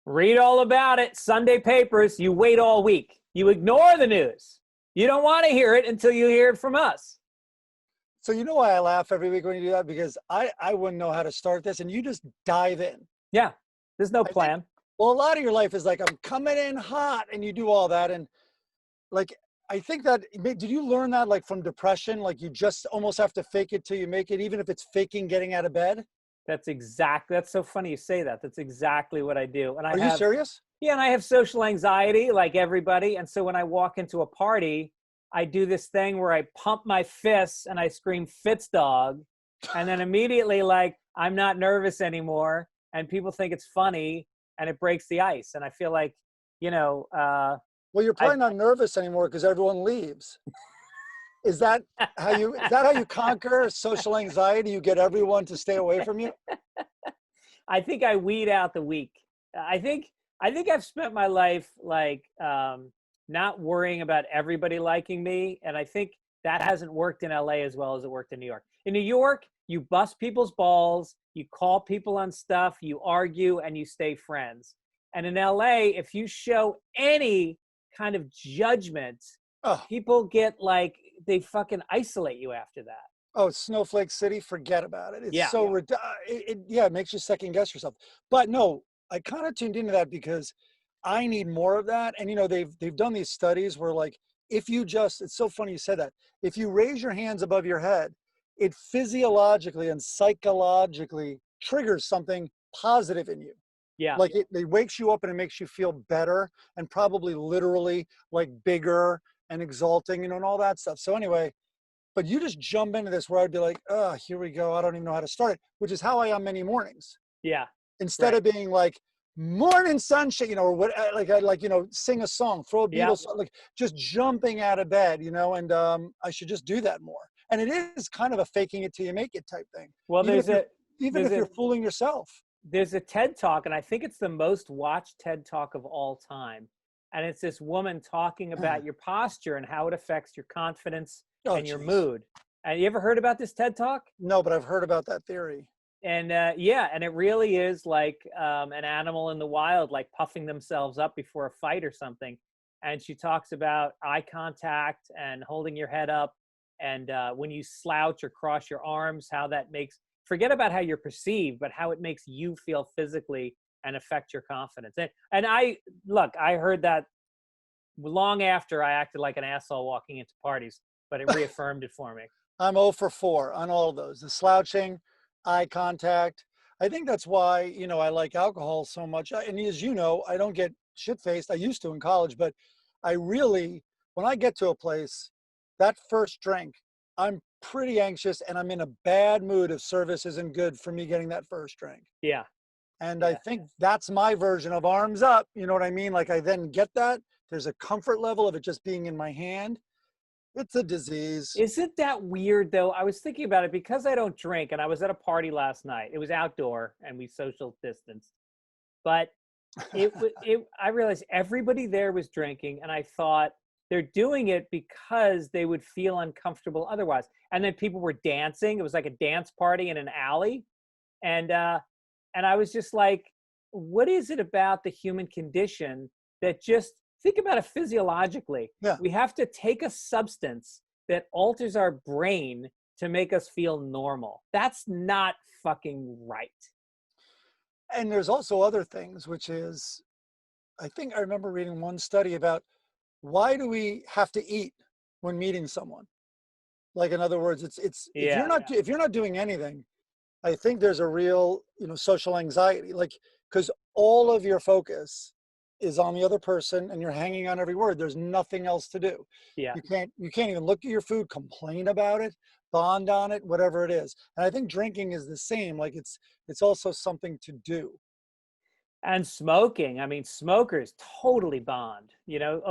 Read all about it. Sunday papers. You wait all week. You ignore the news. You don't want to hear it until you hear it from us. So you know why I laugh every week when you do that? Because I wouldn't know how to start this, and you just dive in. Yeah, there's no plan. Well, a lot of your life is like, I'm coming in hot, and you do all that. And like, I think that, did you learn that like from depression? Like you just almost have to fake it till you make it, even if it's faking getting out of bed? That's so funny you say that. That's exactly what I do. And Are you serious? Yeah, and I have social anxiety like everybody. And so when I walk into a party, I do this thing where I pump my fists and I scream Fitz dog. And then immediately like, I'm not nervous anymore. And people think it's funny and it breaks the ice. And I feel like, well, you're probably not nervous anymore because everyone leaves. Is that how you conquer social anxiety? You get everyone to stay away from you? I think I weed out the weak. I think I've spent my life like not worrying about everybody liking me. And I think that hasn't worked in LA as well as it worked in New York. In New York, you bust people's balls, you call people on stuff, you argue, and you stay friends. And in LA, if you show any kind of judgment, people get like, they fucking isolate you after that. Oh, Snowflake City, forget about it. It's it makes you second guess yourself. But no, I kind of tuned into that because I need more of that. And they've done these studies where like, if you just, it's so funny you said that. If you raise your hands above your head, it physiologically and psychologically triggers something positive in you. Yeah. Like it wakes you up and it makes you feel better and probably literally like bigger and exalting, and all that stuff. So anyway, but you just jump into this where I'd be like, oh, here we go. I don't even know how to start it, which is how I am many mornings. Yeah. Instead of being like, morning sunshine, or what, sing a song, throw a Beatles song, like just jumping out of bed, and I should just do that more. And it is kind of a faking it till you make it type thing. Well, even if you're fooling yourself. There's a TED Talk, and I think it's the most watched TED Talk of all time. And it's this woman talking about your posture and how it affects your confidence and your mood. And you ever heard about this TED Talk? No, but I've heard about that theory. And and it really is like an animal in the wild, like puffing themselves up before a fight or something. And she talks about eye contact and holding your head up. And when you slouch or cross your arms, how that makes, forget about how you're perceived, but how it makes you feel physically and affect your confidence. And I heard that long after I acted like an asshole walking into parties, but it reaffirmed it for me. I'm 0 for 4 on all of those. The slouching, eye contact. I think that's why, I like alcohol so much. And as you know, I don't get shit-faced. I used to in college, but I really, when I get to a place, that first drink, I'm pretty anxious and I'm in a bad mood if service isn't good for me getting that first drink. Yeah. And I think that's my version of arms up. You know what I mean? Like I then get that. There's a comfort level of it just being in my hand. It's a disease. Isn't that weird though? I was thinking about it because I don't drink, and I was at a party last night. It was outdoor and we social distanced. But I realized everybody there was drinking, and I thought they're doing it because they would feel uncomfortable otherwise. And then people were dancing. It was like a dance party in an alley. And I was just like, what is it about the human condition that just, think about it physiologically. Yeah. We have to take a substance that alters our brain to make us feel normal. That's not fucking right. And there's also other things, which is, I think I remember reading one study about why do we have to eat when meeting someone? Like, in other words, if you're not doing anything, I think there's a real, social anxiety, like, because all of your focus is on the other person and you're hanging on every word. There's nothing else to do. Yeah. You can't even look at your food, complain about it, bond on it, whatever it is. And I think drinking is the same. Like it's also something to do. And smoking, I mean, smokers totally bond,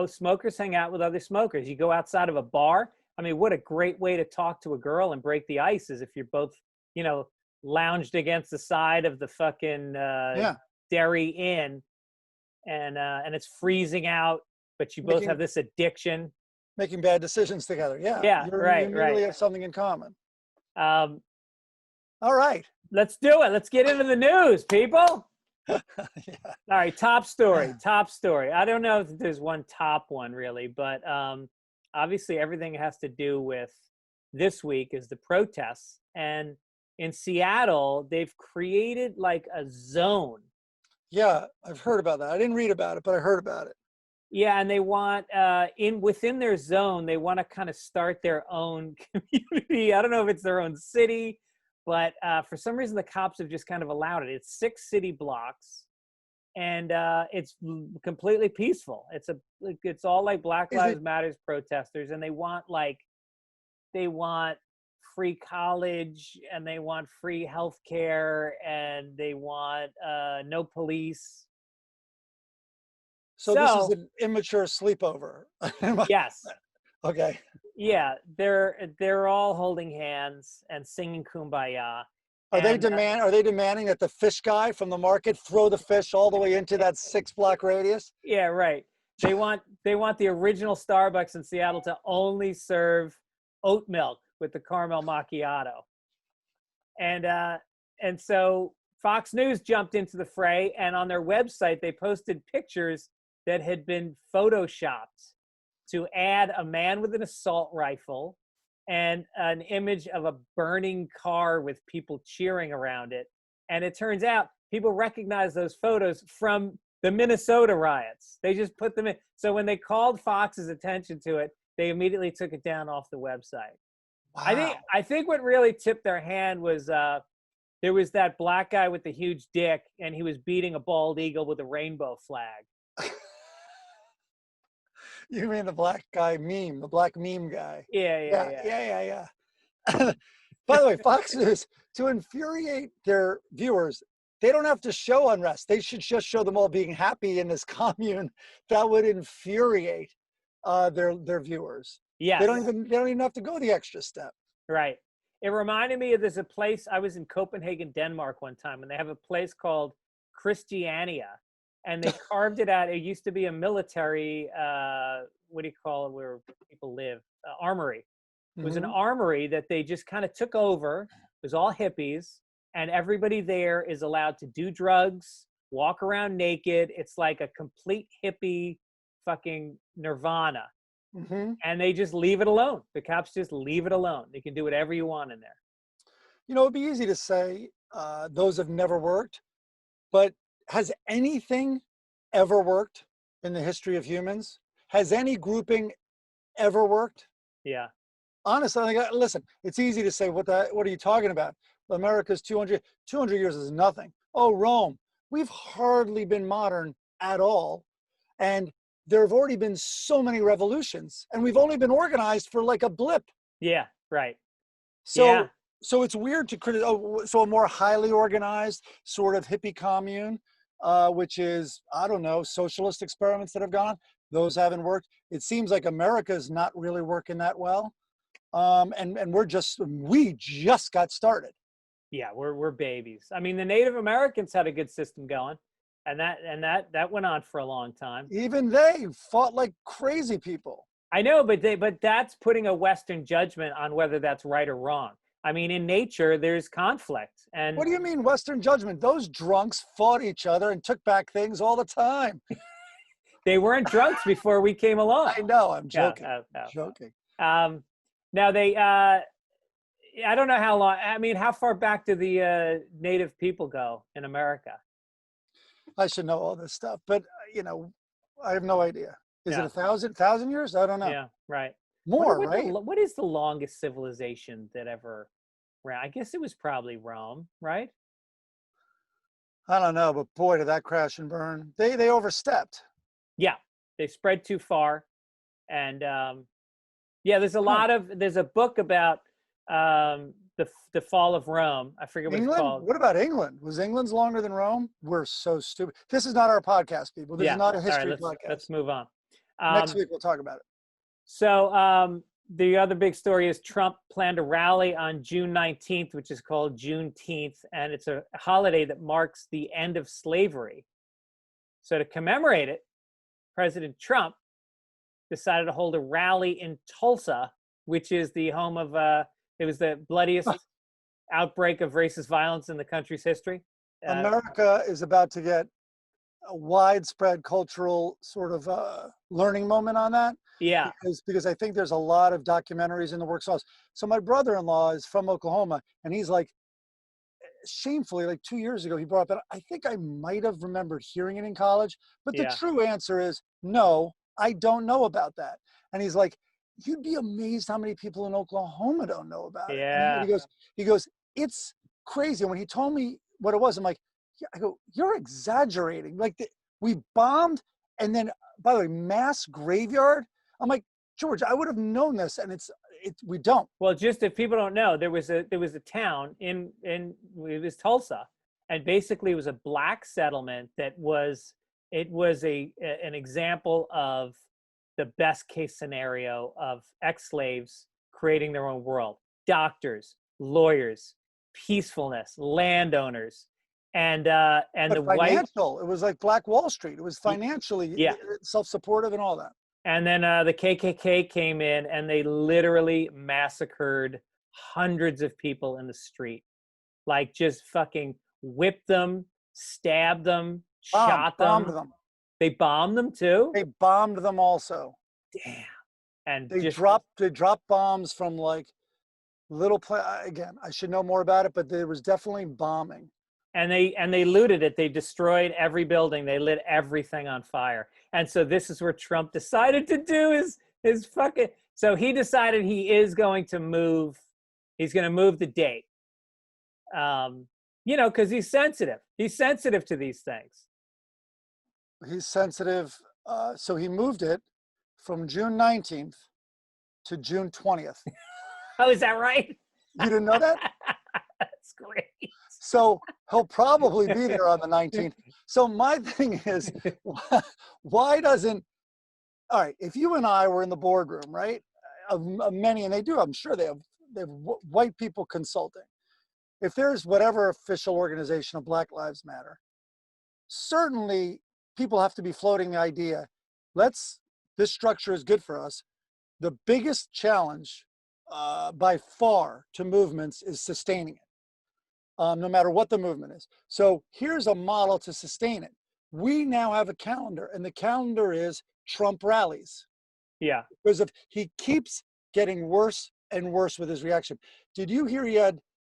smokers hang out with other smokers. You go outside of a bar. I mean, what a great way to talk to a girl and break the ice is if you're both, lounged against the side of the fucking dairy inn and it's freezing out, but you both have this addiction. Making bad decisions together. Yeah. Yeah, You right. really have something in common. All right. Let's do it. Let's get into the news, people. Yeah. All right, top story, top story. I don't know if there's one top one really, but obviously everything has to do with this week is the protests. And in Seattle, they've created like a zone. Yeah, I've heard about that. I didn't read about it, but I heard about it. Yeah, and they want within their zone, they want to kind of start their own community. I don't know if it's their own city, but for some reason the cops have just kind of allowed it. It's 6 city blocks, and it's completely peaceful. It's all like Black Lives Matters protesters, and they want free college, and they want free health care, and they want no police. So this is an immature sleepover. Yes. Okay. Yeah, they're all holding hands and singing Kumbaya. Are they demanding that the fish guy from the market throw the fish all the way into that 6-block radius? Yeah, right. They want the original Starbucks in Seattle to only serve oat milk with the caramel macchiato. And so Fox News jumped into the fray, and on their website they posted pictures that had been photoshopped to add a man with an assault rifle and an image of a burning car with people cheering around it. And it turns out people recognize those photos from the Minnesota riots. They just put them in. So when they called Fox's attention to it, they immediately took it down off the website. Wow. I think what really tipped their hand was there was that black guy with the huge dick, and he was beating a bald eagle with a rainbow flag. You mean the black guy meme, the black meme guy? Yeah. By the way, Fox News, to infuriate their viewers, they don't have to show unrest. They should just show them all being happy in this commune. That would infuriate their viewers. Yeah. They don't even have to go the extra step. Right. It reminded me of there's a place, I was in Copenhagen, Denmark one time, and they have a place called Christiania. And they carved it out. It used to be a military, what do you call it, where people live? Armory. It was an armory that they just kind of took over. It was all hippies. And everybody there is allowed to do drugs, walk around naked. It's like a complete hippie fucking nirvana. And they just leave it alone. The cops just leave it alone. They can do whatever you want in there. You know, it'd be easy to say those have never worked, but has anything ever worked in the history of humans? Has any grouping ever worked? Yeah. Honestly, listen, it's easy to say, what are you talking about? America's 200 years is nothing. Oh, Rome, we've hardly been modern at all. And there have already been so many revolutions, and we've only been organized for like a blip. Yeah, right. So it's weird to criticize. So a more highly organized sort of hippie commune, which is, I don't know, socialist experiments that have gone, those haven't worked. It seems like America's not really working that well. And we just got started. Yeah, we're babies. I mean, the Native Americans had a good system going, and that went on for a long time. Even they fought like crazy people. I know, but that's putting a Western judgment on whether that's right or wrong. I mean, in nature, there's conflict. And what do you mean Western judgment? Those drunks fought each other and took back things all the time. They weren't drunks before we came along. I know, I'm joking. Joking. Now they, I don't know how long, I mean, how far back do the native people go in America? I should know all this stuff, but I have no idea. Is it 1,000 years? I don't know. Yeah, right. More, right? What is the longest civilization that ever ran? I guess it was probably Rome, right? I don't know, but boy, did that crash and burn. They overstepped. Yeah, they spread too far. And there's a book about the fall of Rome. I forget what it's called. What about England? Was England's longer than Rome? We're so stupid. This is not our podcast, people. This is not a history podcast. Let's move on. Next week we'll talk about it. So the other big story is Trump planned a rally on June 19th, which is called Juneteenth, and it's a holiday that marks the end of slavery. So to commemorate it, President Trump decided to hold a rally in Tulsa, which is the home of, it was the bloodiest outbreak of racist violence in the country's history. America is about to get a widespread cultural sort of learning moment on that. Yeah. Because I think there's a lot of documentaries in the works. So my brother-in-law is from Oklahoma, and he's like, shamefully, like 2 years ago, he brought up, and I think I might have remembered hearing it in college, but the Yeah. true answer is no, I don't know about that. And he's like, you'd be amazed how many people in Oklahoma don't know about it. And Yeah. he goes, it's crazy. And when he told me what it was, I'm like, yeah, I go, you're exaggerating. Like we bombed, and then, by the way, mass graveyard. I'm like, George, I would have known this, and we don't. Well, just if people don't know, there was a town in it was Tulsa, and basically it was a black settlement that was an example of the best case scenario of ex-slaves creating their own world. Doctors, lawyers, peacefulness, landowners, and the financial. white. It was like Black Wall Street. It was financially self-supportive and all that. And then the KKK came in and they literally massacred hundreds of people in the street. Like just fucking whipped them, stabbed them, shot them. Bombed them. They bombed them too? They bombed them also. Damn. And they dropped bombs from like little again, I should know more about it, but there was definitely bombing. And they looted it. They destroyed every building. They lit everything on fire. And so this is where Trump decided to do his fucking. So he decided he is going to move. He's going to move the date. Because he's sensitive. He's sensitive to these things. He's sensitive. So he moved it from June 19th to June 20th. Oh, is that right? You didn't know that? That's great. So he'll probably be there on the 19th. So my thing is, why doesn't, all right, if you and I were in the boardroom, right, of many, and they do, I'm sure they have white people consulting. If there's whatever official organization of Black Lives Matter, certainly people have to be floating the idea, this structure is good for us. The biggest challenge by far to movements is sustaining it. No matter what the movement is. So here's a model to sustain it. We now have a calendar, and the calendar is Trump rallies. Yeah. Because he keeps getting worse and worse with his reaction. Did you hear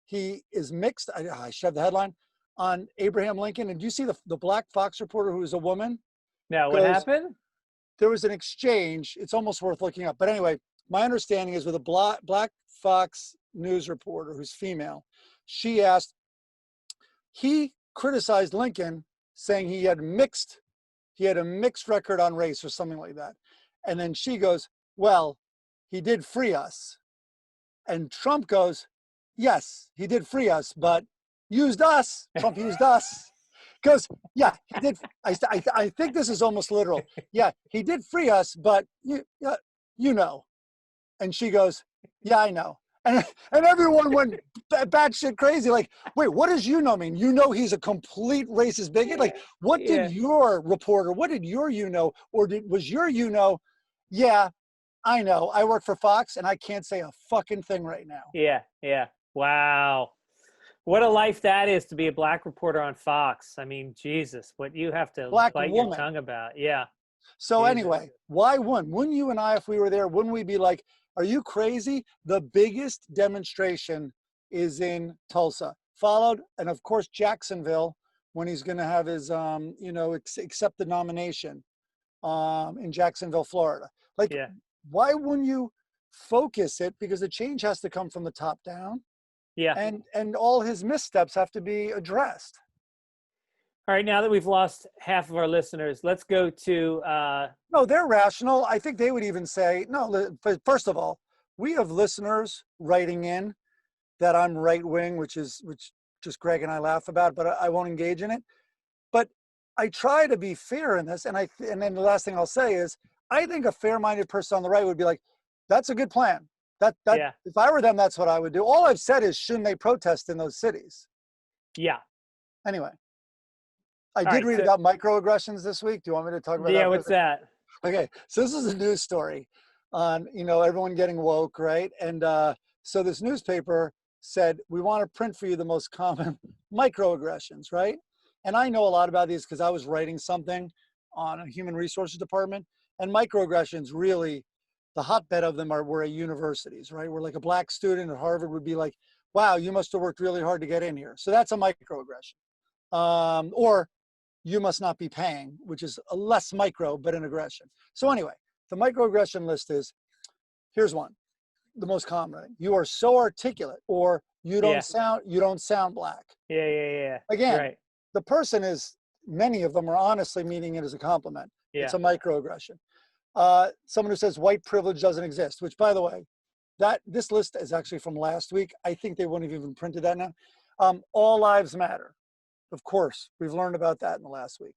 he is mixed? I should have the headline on Abraham Lincoln. And do you see the Black Fox reporter who is a woman? No, what happened? There was an exchange. It's almost worth looking up. But anyway, my understanding is with a Black Fox news reporter who's female, she asked, he criticized Lincoln, saying he had a mixed record on race or something like that. And then she goes, well, he did free us. And Trump goes, yes, he did free us, but used us. Trump used us. Goes, yeah, he did. I think this is almost literal. Yeah, he did free us, but you know. And she goes, yeah, I know. And everyone went batshit crazy. Like, wait, what does you know mean? You know he's a complete racist bigot? Like, what did your reporter, what did your or was your yeah, I know. I work for Fox and I can't say a fucking thing right now. Yeah. Wow. What a life that is to be a Black reporter on Fox. I mean, Jesus, what you have to bite your tongue about. Yeah. So anyway, why wouldn't you and I, if we were there, wouldn't we be like, are you crazy? The biggest demonstration is in Tulsa, followed, and of course, Jacksonville, when he's going to have his, accept the nomination in Jacksonville, Florida. Like, why wouldn't you focus it? Because the change has to come from the top down. Yeah. And all his missteps have to be addressed. All right, now that we've lost half of our listeners, let's go to... No, they're rational. I think they would even say, no, first of all, we have listeners writing in that I'm right-wing, which just Greg and I laugh about, but I won't engage in it. But I try to be fair in this, and then the last thing I'll say is, I think a fair-minded person on the right would be like, that's a good plan. If I were them, that's what I would do. All I've said is, shouldn't they protest in those cities? Yeah. Anyway. I did read about microaggressions this week. Do you want me to talk about that? Yeah, what's that? Okay, so this is a news story on, everyone getting woke, right? And so this newspaper said, we want to print for you the most common microaggressions, right? And I know a lot about these because I was writing something on a human resources department, and microaggressions really, the hotbed of them were at universities, right? Where like a black student at Harvard would be like, wow, you must have worked really hard to get in here. So that's a microaggression. Or you must not be paying, which is a less micro, but an aggression. So anyway, the microaggression list is, here's one, the most common. You are so articulate, or you don't sound black. Yeah. Again, right. the person is, many of them are honestly meaning it as a compliment. Yeah. It's a microaggression. Someone who says white privilege doesn't exist, which by the way, this list is actually from last week. I think they wouldn't have even printed that now. All lives matter. Of course, we've learned about that in the last week.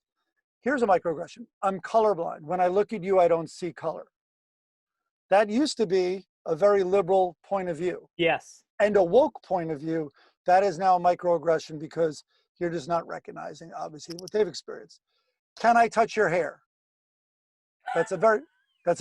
Here's a microaggression. I'm colorblind. When I look at you, I don't see color. That used to be a very liberal point of view. Yes. And a woke point of view. That is now a microaggression because you're just not recognizing, obviously, what they've experienced. Can I touch your hair? That's a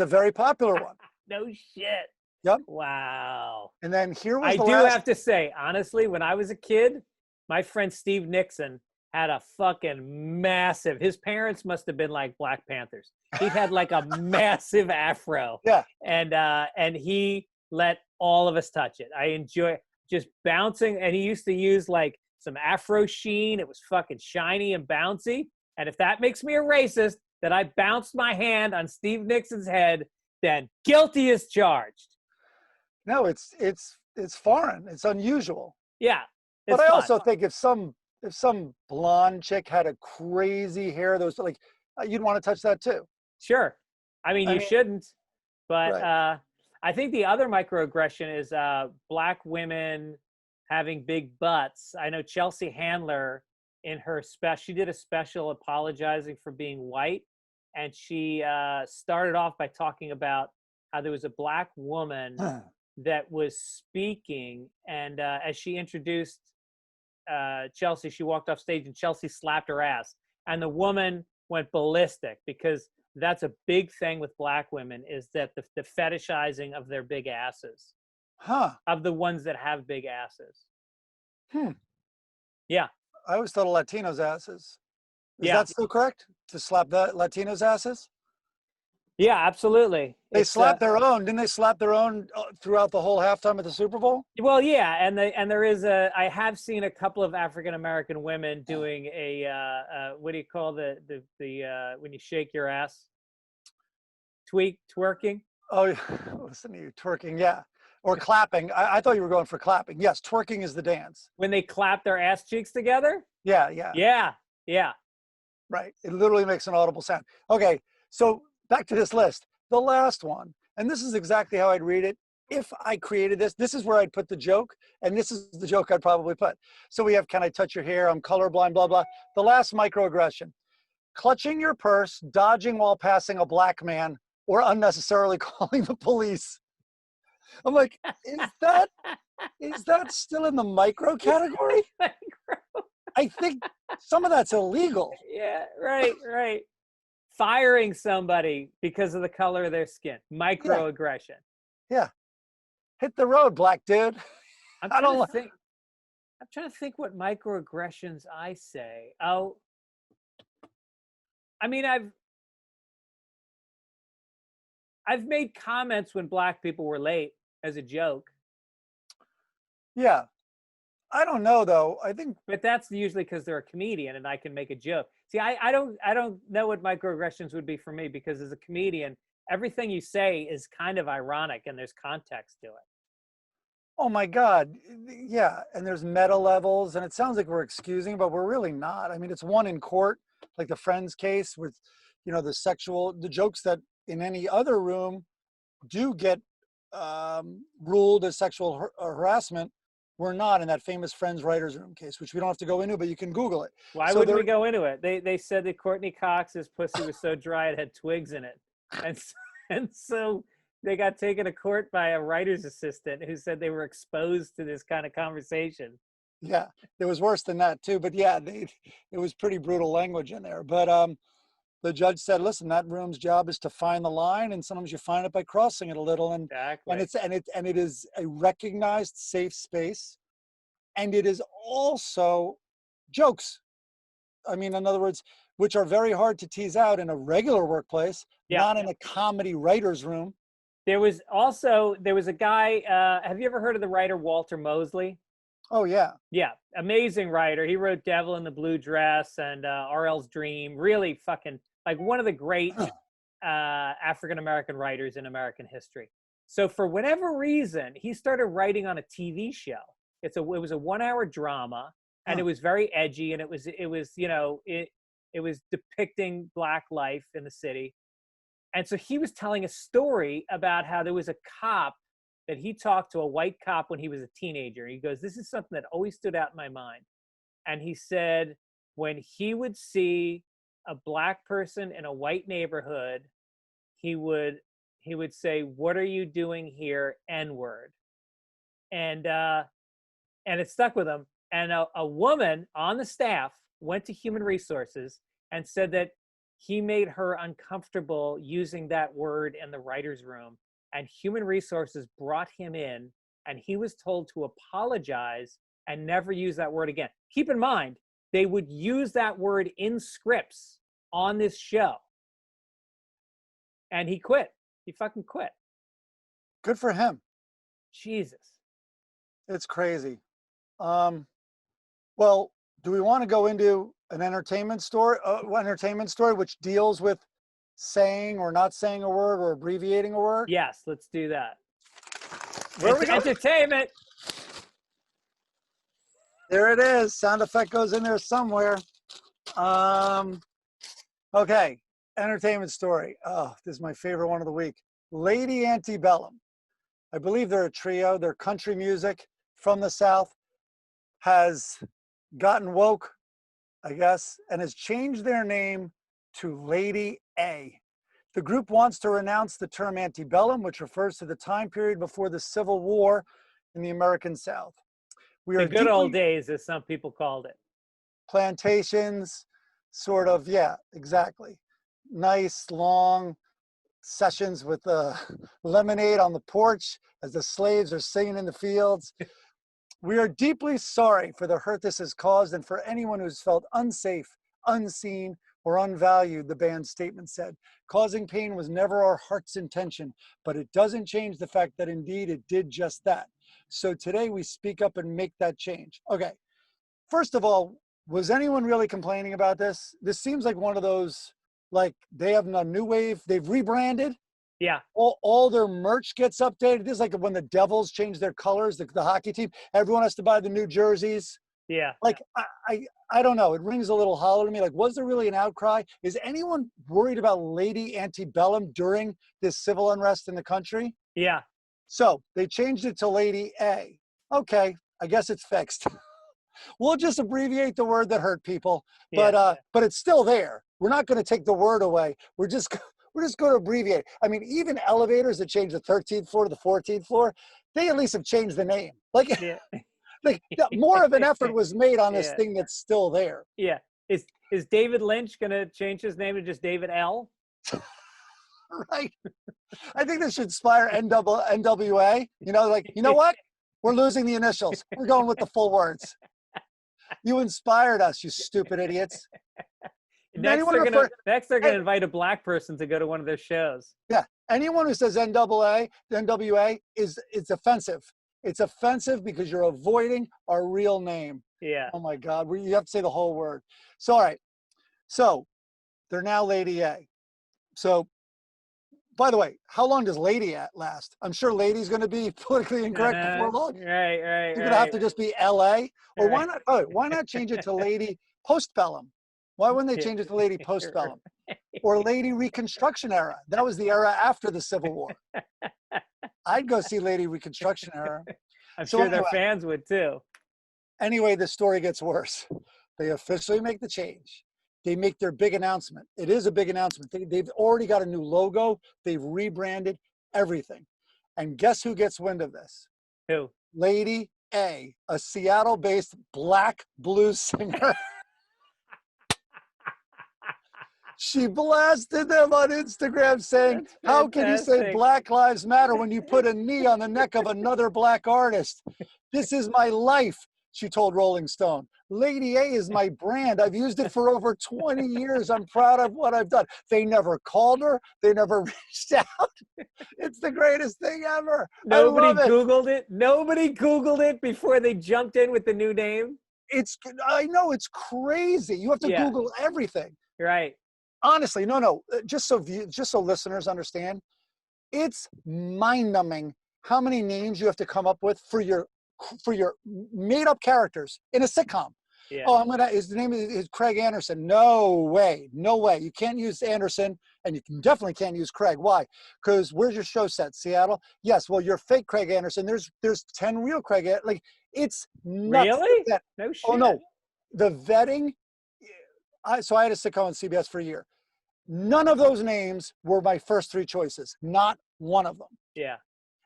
very popular one. No shit. Yep. Wow. And then here was I do have to say, honestly, when I was a kid, my friend Steve Nixon had a fucking massive, his parents must have been like Black Panthers. He had like a massive afro. Yeah. And he let all of us touch it. I enjoy just bouncing. And he used to use like some afro sheen. It was fucking shiny and bouncy. And if that makes me a racist, that I bounced my hand on Steve Nixon's head, then guilty as charged. No, it's foreign. It's unusual. Yeah. But I also think if some blonde chick had a crazy hair that was like, you'd want to touch that too. Sure. I mean, you shouldn't. But right. I think the other microaggression is Black women having big butts. I know Chelsea Handler in her she did a special apologizing for being white. And she started off by talking about how there was a Black woman that was speaking. And as she introduced Chelsea, she walked off stage and Chelsea slapped her ass. And the woman went ballistic because that's a big thing with Black women, is that the fetishizing of their big asses. Of the ones that have big asses. Yeah. I always thought of Latinos' asses. Is that still correct? To slap the Latinos' asses? Yeah, absolutely. They slapped their own. Didn't they slap their own throughout the whole halftime at the Super Bowl? Well, yeah, and there is I have seen a couple of African American women doing a what do you call the when you shake your ass? Twerking. Oh, listen to you, twerking, yeah. Or clapping. I thought you were going for clapping. Yes, twerking is the dance. When they clap their ass cheeks together? Yeah. Yeah. Right. It literally makes an audible sound. Okay, so back to this list. The last one, and this is exactly how I'd read it. If I created this is where I'd put the joke, and this is the joke I'd probably put. So we have, can I touch your hair? I'm colorblind, blah, blah. The last microaggression. Clutching your purse, dodging while passing a Black man, or unnecessarily calling the police. I'm like, is that still in the micro category? I think some of that's illegal. Yeah, right. Firing somebody because of the color of their skin. Microaggression. Yeah. Hit the road, Black dude. I'm trying to think what microaggressions I say. Oh, I mean, I've made comments when Black people were late as a joke. Yeah. I don't know though. I think, but that's usually because they're a comedian and I can make a joke. See, I don't know what microaggressions would be for me, because as a comedian, everything you say is kind of ironic and there's context to it. Oh my God. Yeah. And there's meta levels, and it sounds like we're excusing, but we're really not. I mean, it's one in court, like the Friends case with, the jokes that in any other room do get ruled as sexual harassment. We're not in that famous Friends writers room case, which we don't have to go into, but you can Google it. Why wouldn't we go into it? They said that Courtney Cox's pussy was so dry it had twigs in it. And so they got taken to court by a writer's assistant who said they were exposed to this kind of conversation. Yeah, it was worse than that too. But yeah, it was pretty brutal language in there. But the judge said, listen, that room's job is to find the line, and sometimes you find it by crossing it a little. And exactly. and it is a recognized safe space and it is also jokes. I mean, in other words, which are very hard to tease out in a regular workplace, not in a comedy writer's room. There was a guy, have you ever heard of the writer Walter Mosley? Oh, yeah. Yeah, amazing writer. He wrote Devil in the Blue Dress and R.L.'s Dream. Really fucking, like, one of the great African-American writers in American history. So for whatever reason, he started writing on a TV show. It was a 1-hour drama, and it was very edgy, and it was depicting Black life in the city. And so he was telling a story about how there was a cop that he talked to, a white cop, when he was a teenager. He goes, this is something that always stood out in my mind. And he said, when he would see a Black person in a white neighborhood, he would say, what are you doing here, N-word? And it stuck with him. And a woman on the staff went to Human Resources and said that he made her uncomfortable using that word in the writer's room. And Human Resources brought him in, and he was told to apologize and never use that word again. Keep in mind, they would use that word in scripts on this show. And he quit. He fucking quit. Good for him. Jesus. It's crazy. Well, do we want to go into an entertainment story which deals with saying or not saying a word or abbreviating a word? Yes, let's do that. Where are we going? Entertainment. There it is. Sound effect goes in there somewhere. Okay, entertainment story. Oh, this is my favorite one of the week. Lady Antebellum. I believe they're a trio. They're country music from the South. Has gotten woke, I guess, and has changed their name to Lady A. The group wants to renounce the term antebellum, which refers to the time period before the Civil War in the American South. The good old days, as some people called it. Plantations, sort of, yeah, exactly. Nice, long sessions with lemonade on the porch as the slaves are singing in the fields. We are deeply sorry for the hurt this has caused and for anyone who's felt unsafe, unseen, or unvalued, the band's statement said. Causing pain was never our heart's intention, but it doesn't change the fact that indeed it did just that. So today we speak up and make that change. Okay, first of all, was anyone really complaining about this? This seems like one of those, like, they have a new wave, they've rebranded. Yeah. All their merch gets updated. This is like when the Devils change their colors, the hockey team, everyone has to buy the new jerseys. Yeah. Like, I don't know. It rings a little hollow to me. Like, was there really an outcry? Is anyone worried about Lady Antebellum during this civil unrest in the country? Yeah. So they changed it to Lady A. Okay, I guess it's fixed. We'll just abbreviate the word that hurt people, but it's still there. We're not going to take the word away. We're just going to abbreviate. I mean, even elevators that change the 13th floor to the 14th floor, they at least have changed the name. Like, like more of an effort was made on this thing that's still there. Yeah. Is David Lynch going to change his name to just David L? Right. I think this should inspire NWA. You know, like, you know what? We're losing the initials. We're going with the full words. You inspired us, you stupid idiots. Next, they're gonna invite a Black person to go to one of their shows. Yeah, anyone who says NWA it's offensive. It's offensive because you're avoiding our real name. Yeah. Oh my God, you have to say the whole word. So, all right. So, they're now Lady A. So, by the way, how long does Lady A last? I'm sure Lady's going to be politically incorrect before long. Right. You're going to have to just be LA, or why not? Oh, why not change it to Lady Postbellum? Why wouldn't they change it to Lady Postbellum? Or Lady Reconstruction Era? That was the era after the Civil War. I'd go see Lady Reconstruction Era. I'm sure their fans would too. Anyway, the story gets worse. They officially make the change. They make their big announcement. It is a big announcement. They've already got a new logo. They've rebranded everything. And guess who gets wind of this? Who? Lady A, a Seattle-based Black blues singer. She blasted them on Instagram saying, how can you say Black Lives Matter when you put a knee on the neck of another Black artist? This is my life. she told Rolling Stone. Lady A is my brand. I've used it for over 20 years. I'm proud of what I've done. They never called her. They never reached out. It's the greatest thing ever. Nobody I love it. Googled it. Nobody Googled it before they jumped in with the new name. I know, it's crazy. You have to Yeah. Google everything. Right. Honestly, no. Just so listeners understand, it's mind-numbing how many names you have to come up with for your made-up characters in a sitcom. Yeah. Oh, his name is Craig Anderson. No way. You can't use Anderson, and you definitely can't use Craig. Why? Because where's your show set? Seattle? Yes. Well, you're fake Craig Anderson. There's 10 real Craig. Like, it's nuts. Really? That, No shit. oh no, the vetting. So I had a sitcom on CBS for a year. None of those names were my first 3 choices. Not one of them. Yeah.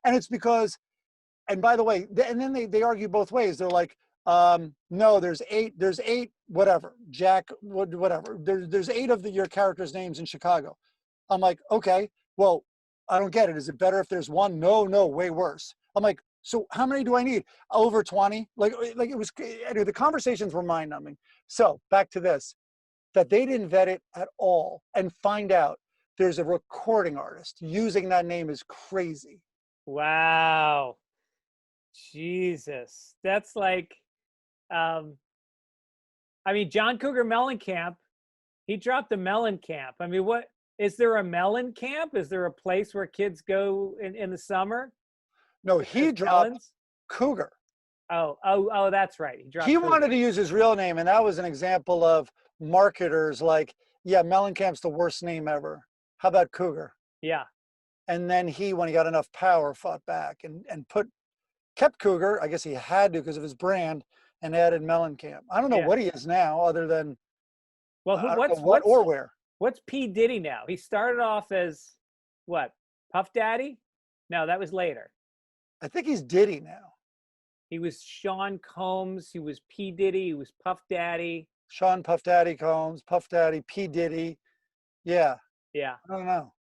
And it's because, and by the way, and then they argue both ways. They're like, no, there's 8, whatever, Jack, whatever. There's 8 of your characters' names in Chicago. I'm like, okay, well, I don't get it. Is it better if there's 1? No, way worse. I'm like, so how many do I need? Over 20? Like it was, anyway, the conversations were mind-numbing. So back to this, that they didn't vet it at all and find out there's a recording artist using that name is crazy. Wow. Jesus. That's like, I mean, John Cougar Mellencamp, he dropped the Mellencamp. I mean, what, is there a Mellencamp? Is there a place where kids go in the summer? No, he dropped melons? Cougar. Oh, that's right. He wanted to use his real name, and that was an example of marketers like, yeah, Mellencamp's the worst name ever. How about Cougar? Yeah. And then he, when he got enough power, fought back and kept Cougar. I guess he had to because of his brand, and added Mellencamp. I don't know what he is now, other than where. What's P. Diddy now? He started off as what? Puff Daddy? No, that was later. I think he's Diddy now. He was Sean Combs. He was P. Diddy. He was Puff Daddy. Sean Puff Daddy Combs, Puff Daddy, P. Diddy. Yeah. Yeah. I don't know.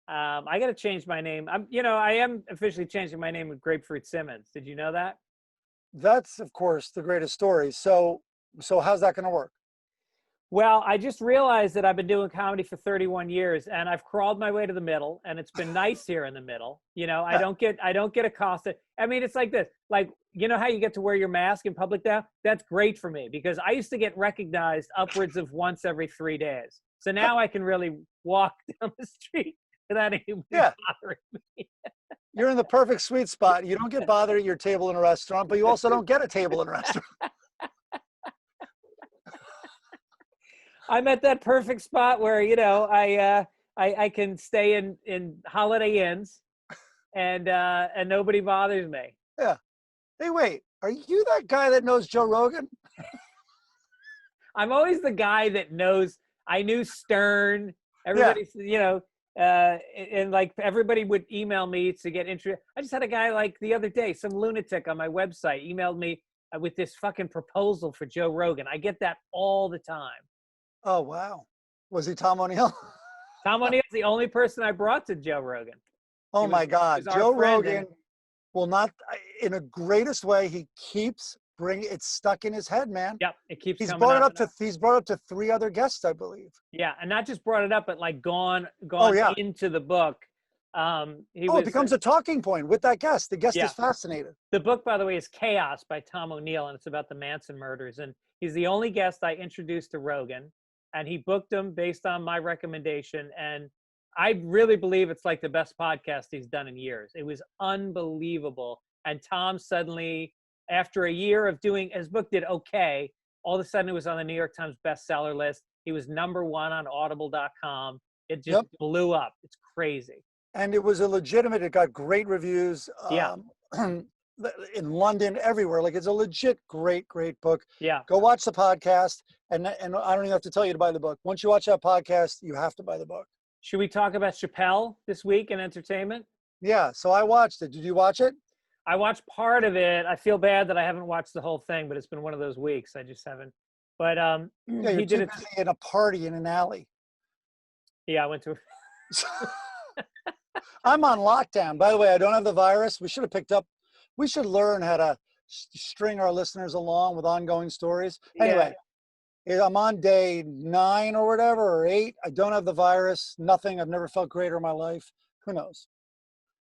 I got to change my name. I am officially changing my name with Grapefruit Simmons. Did you know that? That's, of course, the greatest story. So how's that going to work? Well, I just realized that I've been doing comedy for 31 years, and I've crawled my way to the middle, and it's been nice here in the middle. I don't get accosted. I mean, it's like this, like, you know how you get to wear your mask in public now? That's great for me because I used to get recognized upwards of once every 3 days. So now I can really walk down the street without anyone bothering me. You're in the perfect sweet spot. You don't get bothered at your table in a restaurant, but you also don't get a table in a restaurant. I'm at that perfect spot where, I can stay in Holiday Inns and nobody bothers me. Yeah. Hey, wait, are you that guy that knows Joe Rogan? I'm always the guy that knows. I knew Stern. Everybody, and like everybody would email me to get interested. I just had a guy like the other day, some lunatic on my website emailed me with this fucking proposal for Joe Rogan. I get that all the time. Oh, wow. Was he Tom O'Neill? Tom O'Neill's the only person I brought to Joe Rogan. Oh, my God. Joe Rogan will not, in a greatest way, he keeps bringing, it's stuck in his head, man. Yep, it keeps he's coming brought up. He's brought up to 3 other guests, I believe. Yeah, and not just brought it up, but like gone into the book. It becomes a talking point with that guest. The guest is fascinated. The book, by the way, is Chaos by Tom O'Neill, and it's about the Manson murders. And he's the only guest I introduced to Rogan, and he booked him based on my recommendation. And I really believe it's like the best podcast he's done in years. It was unbelievable. And Tom suddenly, after a year of doing, his book did okay, all of a sudden it was on the New York Times bestseller list. He was #1 on audible.com. It just blew up. It's crazy. And it was it got great reviews in London, everywhere. Like, it's a legit great book. Yeah. Go watch the podcast. And I don't even have to tell you to buy the book. Once you watch that podcast, you have to buy the book. Should we talk about Chappelle this week in entertainment? Yeah. So I watched it. Did you watch it? I watched part of it. I feel bad that I haven't watched the whole thing, but it's been one of those weeks. I just haven't. But he did it in a party in an alley. Yeah, I went to. I'm on lockdown. By the way, I don't have the virus. We should have picked up. We should learn how to string our listeners along with ongoing stories. Yeah. Anyway, I'm on day 9 or whatever, or 8. I don't have the virus, nothing. I've never felt greater in my life. Who knows?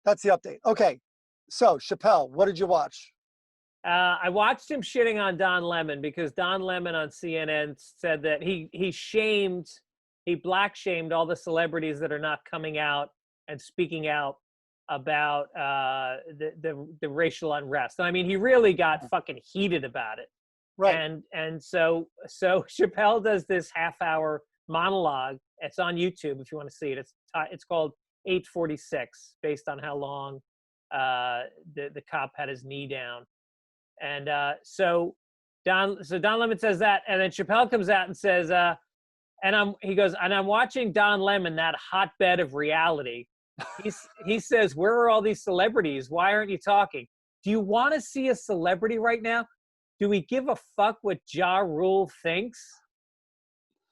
That's the update. Okay, so Chappelle, what did you watch? I watched him shitting on Don Lemon because Don Lemon on CNN said that he black shamed all the celebrities that are not coming out and speaking out about the racial unrest. I mean, he really got fucking heated about it. Right. And so Chappelle does this half-hour monologue. It's on YouTube if you want to see it. It's called 846, based on how long the cop had his knee down. And so Don Lemon says that, and then Chappelle comes out and says, he goes, and I'm watching Don Lemon, that hotbed of reality. He says, where are all these celebrities? Why aren't you talking? Do you want to see a celebrity right now? Do we give a fuck what Ja Rule thinks?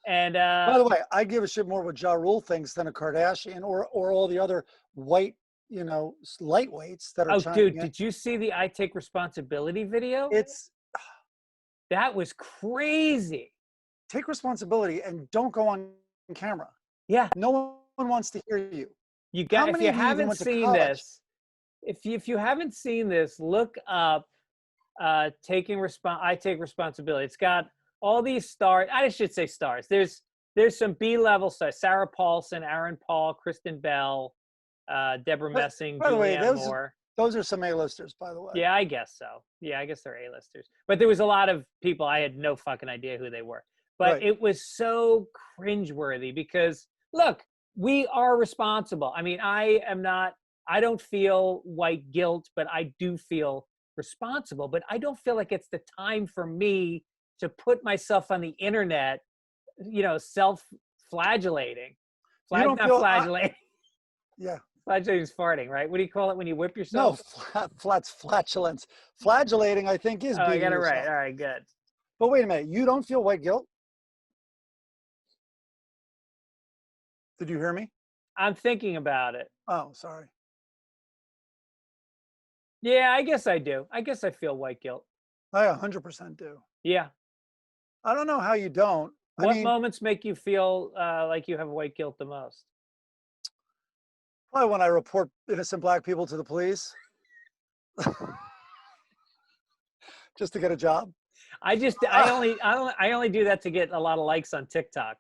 And by the way, I give a shit more what Ja Rule thinks than a Kardashian or all the other white, lightweights that are. Oh, dude, did you see the "I Take Responsibility" video? That was crazy. Take responsibility and don't go on camera. Yeah. No one wants to hear you. You got. If you haven't seen this, if you haven't seen this, look up I Take Responsibility. It's got all these stars. I should say stars. There's some B-level stars: Sarah Paulson, Aaron Paul, Kristen Bell, Deborah Messing, Julianne Moore. Those are some A-listers, by the way. Yeah, I guess so. Yeah, I guess they're A-listers. But there was a lot of people I had no fucking idea who they were. But It was so cringeworthy because, look, we are responsible. I mean, I don't feel white guilt, but I do feel responsible. But I don't feel like it's the time for me to put myself on the internet, self-flagellating. Flagellating. Yeah. Flagellating is farting, right? What do you call it when you whip yourself? No, flatulence. Flagellating, I think, is beating I got it yourself. right. All right, good. But wait a minute. You don't feel white guilt? Did you hear me? I'm thinking about it. Oh, sorry. Yeah, I guess I do. I guess I feel white guilt. I 100% do. Yeah. I don't know how you don't. What moments make you feel like you have white guilt the most? Probably when I report innocent black people to the police. Just to get a job. I only do that to get a lot of likes on TikTok.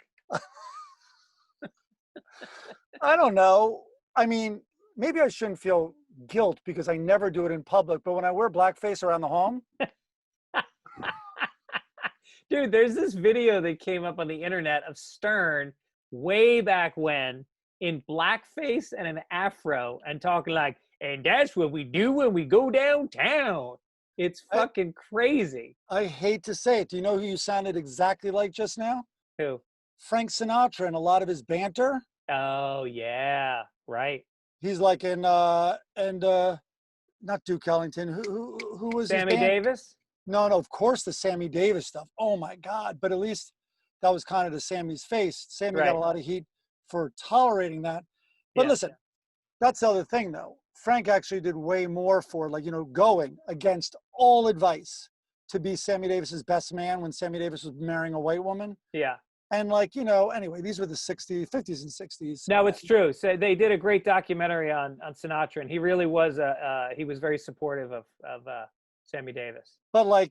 I don't know. I mean, maybe I shouldn't feel guilt because I never do it in public, but when I wear blackface around the home. Dude, there's this video that came up on the internet of Stern way back when in blackface and an afro and talking like, and that's what we do when we go downtown. It's fucking crazy. I hate to say it. Do you know who you sounded exactly like just now? Who? Frank Sinatra and a lot of his banter. Oh, yeah. Right. He's like in, not Duke Ellington. Who was Sammy Davis? No, of course the Sammy Davis stuff. Oh my God. But at least that was kind of to Sammy's face. Sammy got a lot of heat for tolerating that. But listen, that's the other thing though. Frank actually did way more for going against all advice to be Sammy Davis's best man when Sammy Davis was marrying a white woman. Yeah. And anyway, these were the 50s and 60s. No, it's true. So they did a great documentary on Sinatra, and he really was he was very supportive of Sammy Davis. But I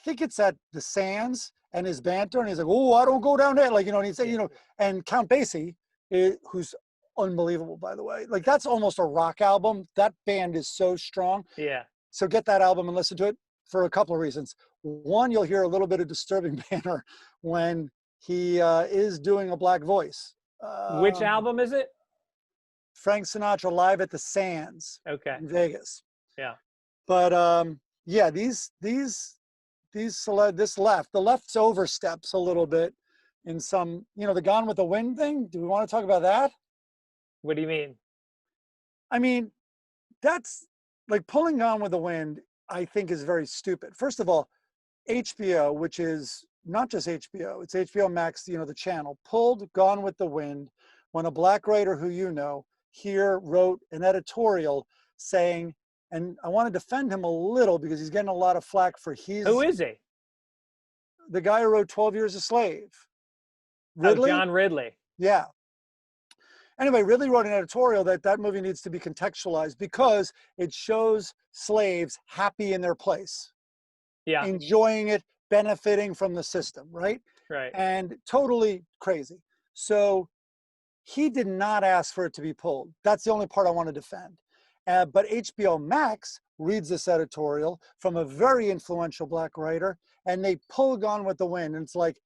think it's at the Sands and his banter, and he's like, "Oh, I don't go down there," and he'd say, and Count Basie, who's unbelievable, by the way. That's almost a rock album. That band is so strong. Yeah. So get that album and listen to it for a couple of reasons. One, you'll hear a little bit of disturbing banter when he is doing a black voice. Which album is it? Frank Sinatra Live at the Sands. Okay. In Vegas. Yeah. But the left's oversteps a little bit in some, the Gone with the Wind thing. Do we want to talk about that? What do you mean? I mean, that's pulling Gone with the Wind, I think is very stupid. First of all, HBO, which is not just HBO, it's HBO Max, the channel, pulled Gone with the Wind when a black writer who here wrote an editorial saying And I want to defend him a little because he's getting a lot of flack for Who is he? the guy who wrote 12 Years a Slave. Oh, Ridley? John Ridley. Yeah. Anyway, Ridley wrote an editorial that movie needs to be contextualized because it shows slaves happy in their place, Yeah. enjoying it, benefiting from the system, right? Right. And totally crazy. So he did not ask for it to be pulled. That's the only part I want to defend. But HBO Max reads this editorial from a very influential Black writer, and they pull Gone with the Wind. And it's like,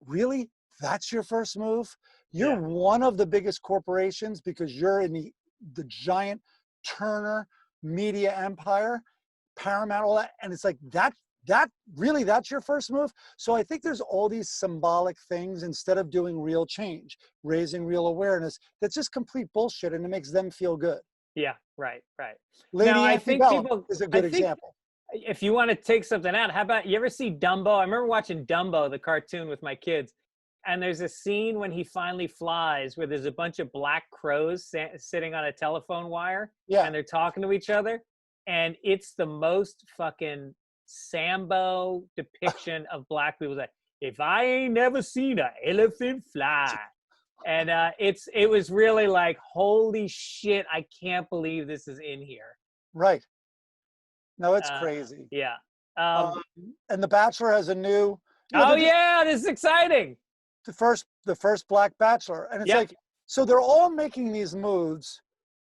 really? That's your first move? You're one of the biggest corporations because you're in the giant Turner media empire, Paramount, all that. And it's like, that's your first move? So I think there's all these symbolic things instead of doing real change, raising real awareness. That's just complete bullshit, and it makes them feel good. Yeah, right. Lady Now, I think Antebellum people is a good example. If you want to take something out, how about, you ever see Dumbo? I remember watching Dumbo, the cartoon, with my kids. And there's a scene when he finally flies where there's a bunch of black crows sitting on a telephone wire. Yeah. And they're talking to each other. And it's the most fucking Sambo depiction of black people. Like, if I ain't never seen an elephant fly. And it was really like, holy shit, I can't believe this is in here. Right. No, it's crazy. Yeah. And The Bachelor has a new. Yeah, this is exciting. The first Black Bachelor, and it's like, so they're all making these moves,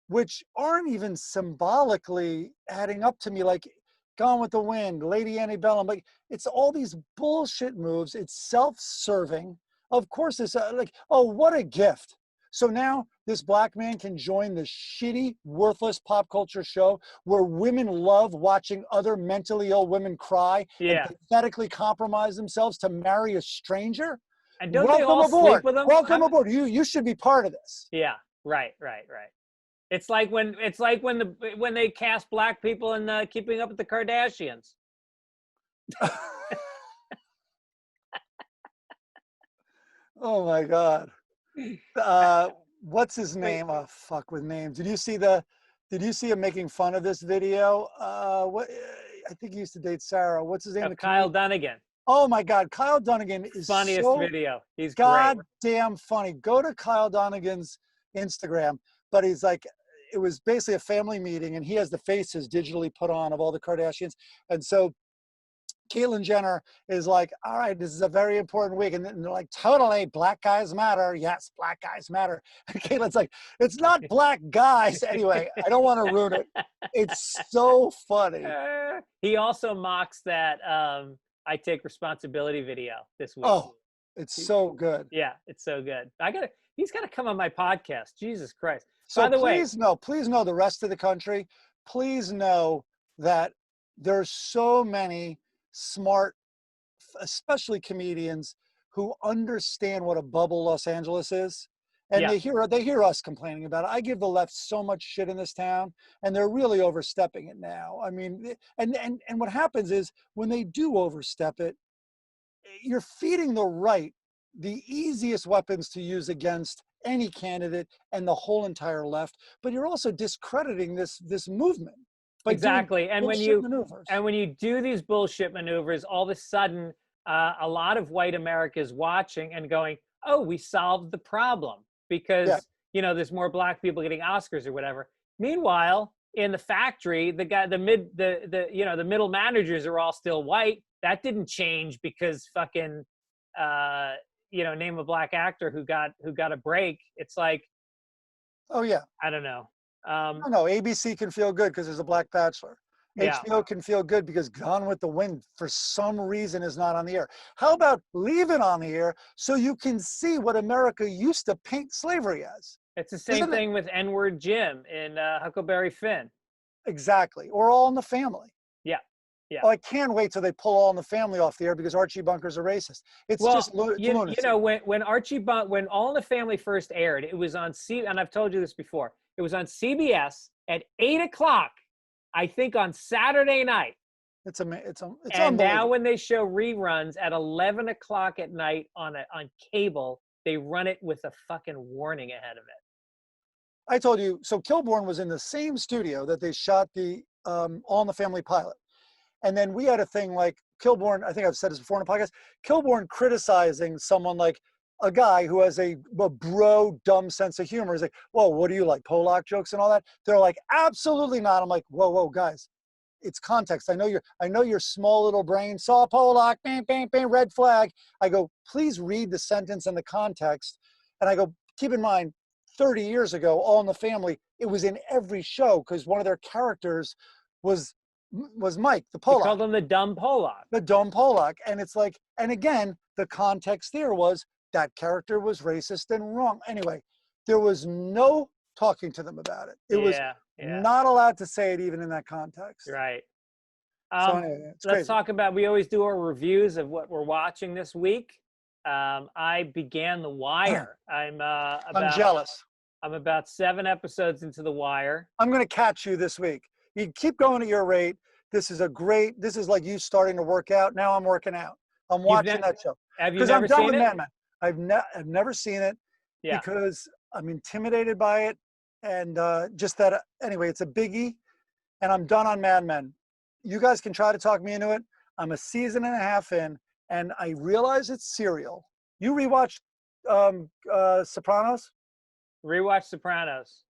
which aren't even symbolically adding up to me. Like Gone with the Wind, Lady Antebellum, like it's all these bullshit moves. It's self-serving. Of course, it's like, oh, what a gift. So now this black man can join the shitty, worthless pop culture show where women love watching other mentally ill women cry and pathetically compromise themselves to marry a stranger. And don't they all sleep with them? Welcome aboard. You should be part of this. Yeah, right. It's like when they cast black people in Keeping Up with the Kardashians. Oh my God. What's his name? Oh, fuck with names. Did you see him making fun of this video? What? I think he used to date Sarah. What's his name? Kyle Dunnigan. Oh my God, Kyle Dunnigan is funniest video. He's goddamn funny. Go to Kyle Dunnigan's Instagram. But he's like, it was basically a family meeting, and he has the faces digitally put on of all the Kardashians, and so Caitlyn Jenner is like, all right, this is a very important week. And they're like, totally, black guys matter. Yes, black guys matter. And Caitlyn's like, it's not black guys. Anyway, I don't want to ruin it. It's so funny. He also mocks that I Take Responsibility video this week. Oh, it's so good. Yeah, it's so good. He's got to come on my podcast. Jesus Christ. So by the please know the rest of the country, please know that there's so many smart, especially comedians, who understand what a bubble Los Angeles is, and they hear us complaining about it. I give the left so much shit in this town, and they're really overstepping it now. I mean, and what happens is when they do overstep it, you're feeding the right the easiest weapons to use against any candidate and the whole entire left, but you're also discrediting this movement. Exactly. And when you do these bullshit maneuvers, all of a sudden, a lot of white America is watching and going, oh, we solved the problem because, there's more black people getting Oscars or whatever. Meanwhile, in the factory, the middle managers are all still white. That didn't change because fucking, name a black actor who got a break. It's like, oh yeah, I don't know. No, ABC can feel good because there's a Black Bachelor. HBO can feel good because Gone with the Wind, for some reason, is not on the air. How about leave it on the air so you can see what America used to paint slavery as? It's the same thing with N-Word Jim in Huckleberry Finn. Exactly. Or All in the Family. Yeah. Oh, I can't wait till they pull All in the Family off the air because Archie Bunker's a racist. It's just lunacy. When All in the Family first aired, it was on and I've told you this before. It was on CBS at 8:00, I think, on Saturday night. It's and now when they show reruns at 11 o'clock at night on cable, they run it with a fucking warning ahead of it. I told you, so Kilborn was in the same studio that they shot the All in the Family pilot. And then we had a thing like Kilborn, I think I've said this before in a podcast, Kilborn criticizing someone like a guy who has a bro dumb sense of humor. He's like, whoa, what do you like, Polak jokes and all that? They're like, absolutely not. I'm like, whoa, guys, it's context. I know your small little brain saw Polak, bang, bang, bang, red flag. I go, please read the sentence and the context. And I go, keep in mind, 30 years ago, All in the Family, it was in every show because one of their characters was Mike, the Polak. They called him the dumb Polak. The dumb Polak. And it's like, and again, the context there was that character was racist and wrong. Anyway, there was no talking to them about it. It was not allowed to say it even in that context. Right. So anyway, let's talk about, we always do our reviews of what we're watching this week. I began The Wire. I'm jealous. I'm about 7 episodes into The Wire. I'm going to catch you this week. You keep going at your rate. This is like you starting to work out. Now I'm working out. I'm watching that show. Have you never seen it? Because I'm done with Mad Men. I've never seen it because I'm intimidated by it. And just that, anyway, it's a biggie. And I'm done on Mad Men. You guys can try to talk me into it. I'm a season and a half in, and I realize it's serial. You rewatched Sopranos? Rewatch Sopranos.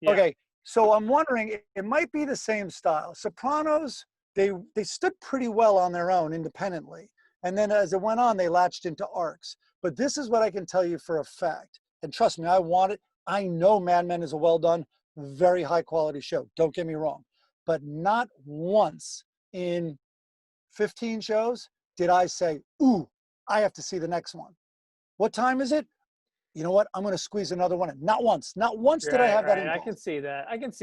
Yeah. Okay, so I'm wondering, it might be the same style. Sopranos, they stood pretty well on their own independently. And then as it went on, they latched into arcs. But this is what I can tell you for a fact. And trust me, I want it. I know Mad Men is a well done, very high quality show. Don't get me wrong. But not once in 15 shows did I say, ooh, I have to see the next one. What time is it? You know what? I'm going to squeeze another one in. Not once. Not once did I have that impulse. I can see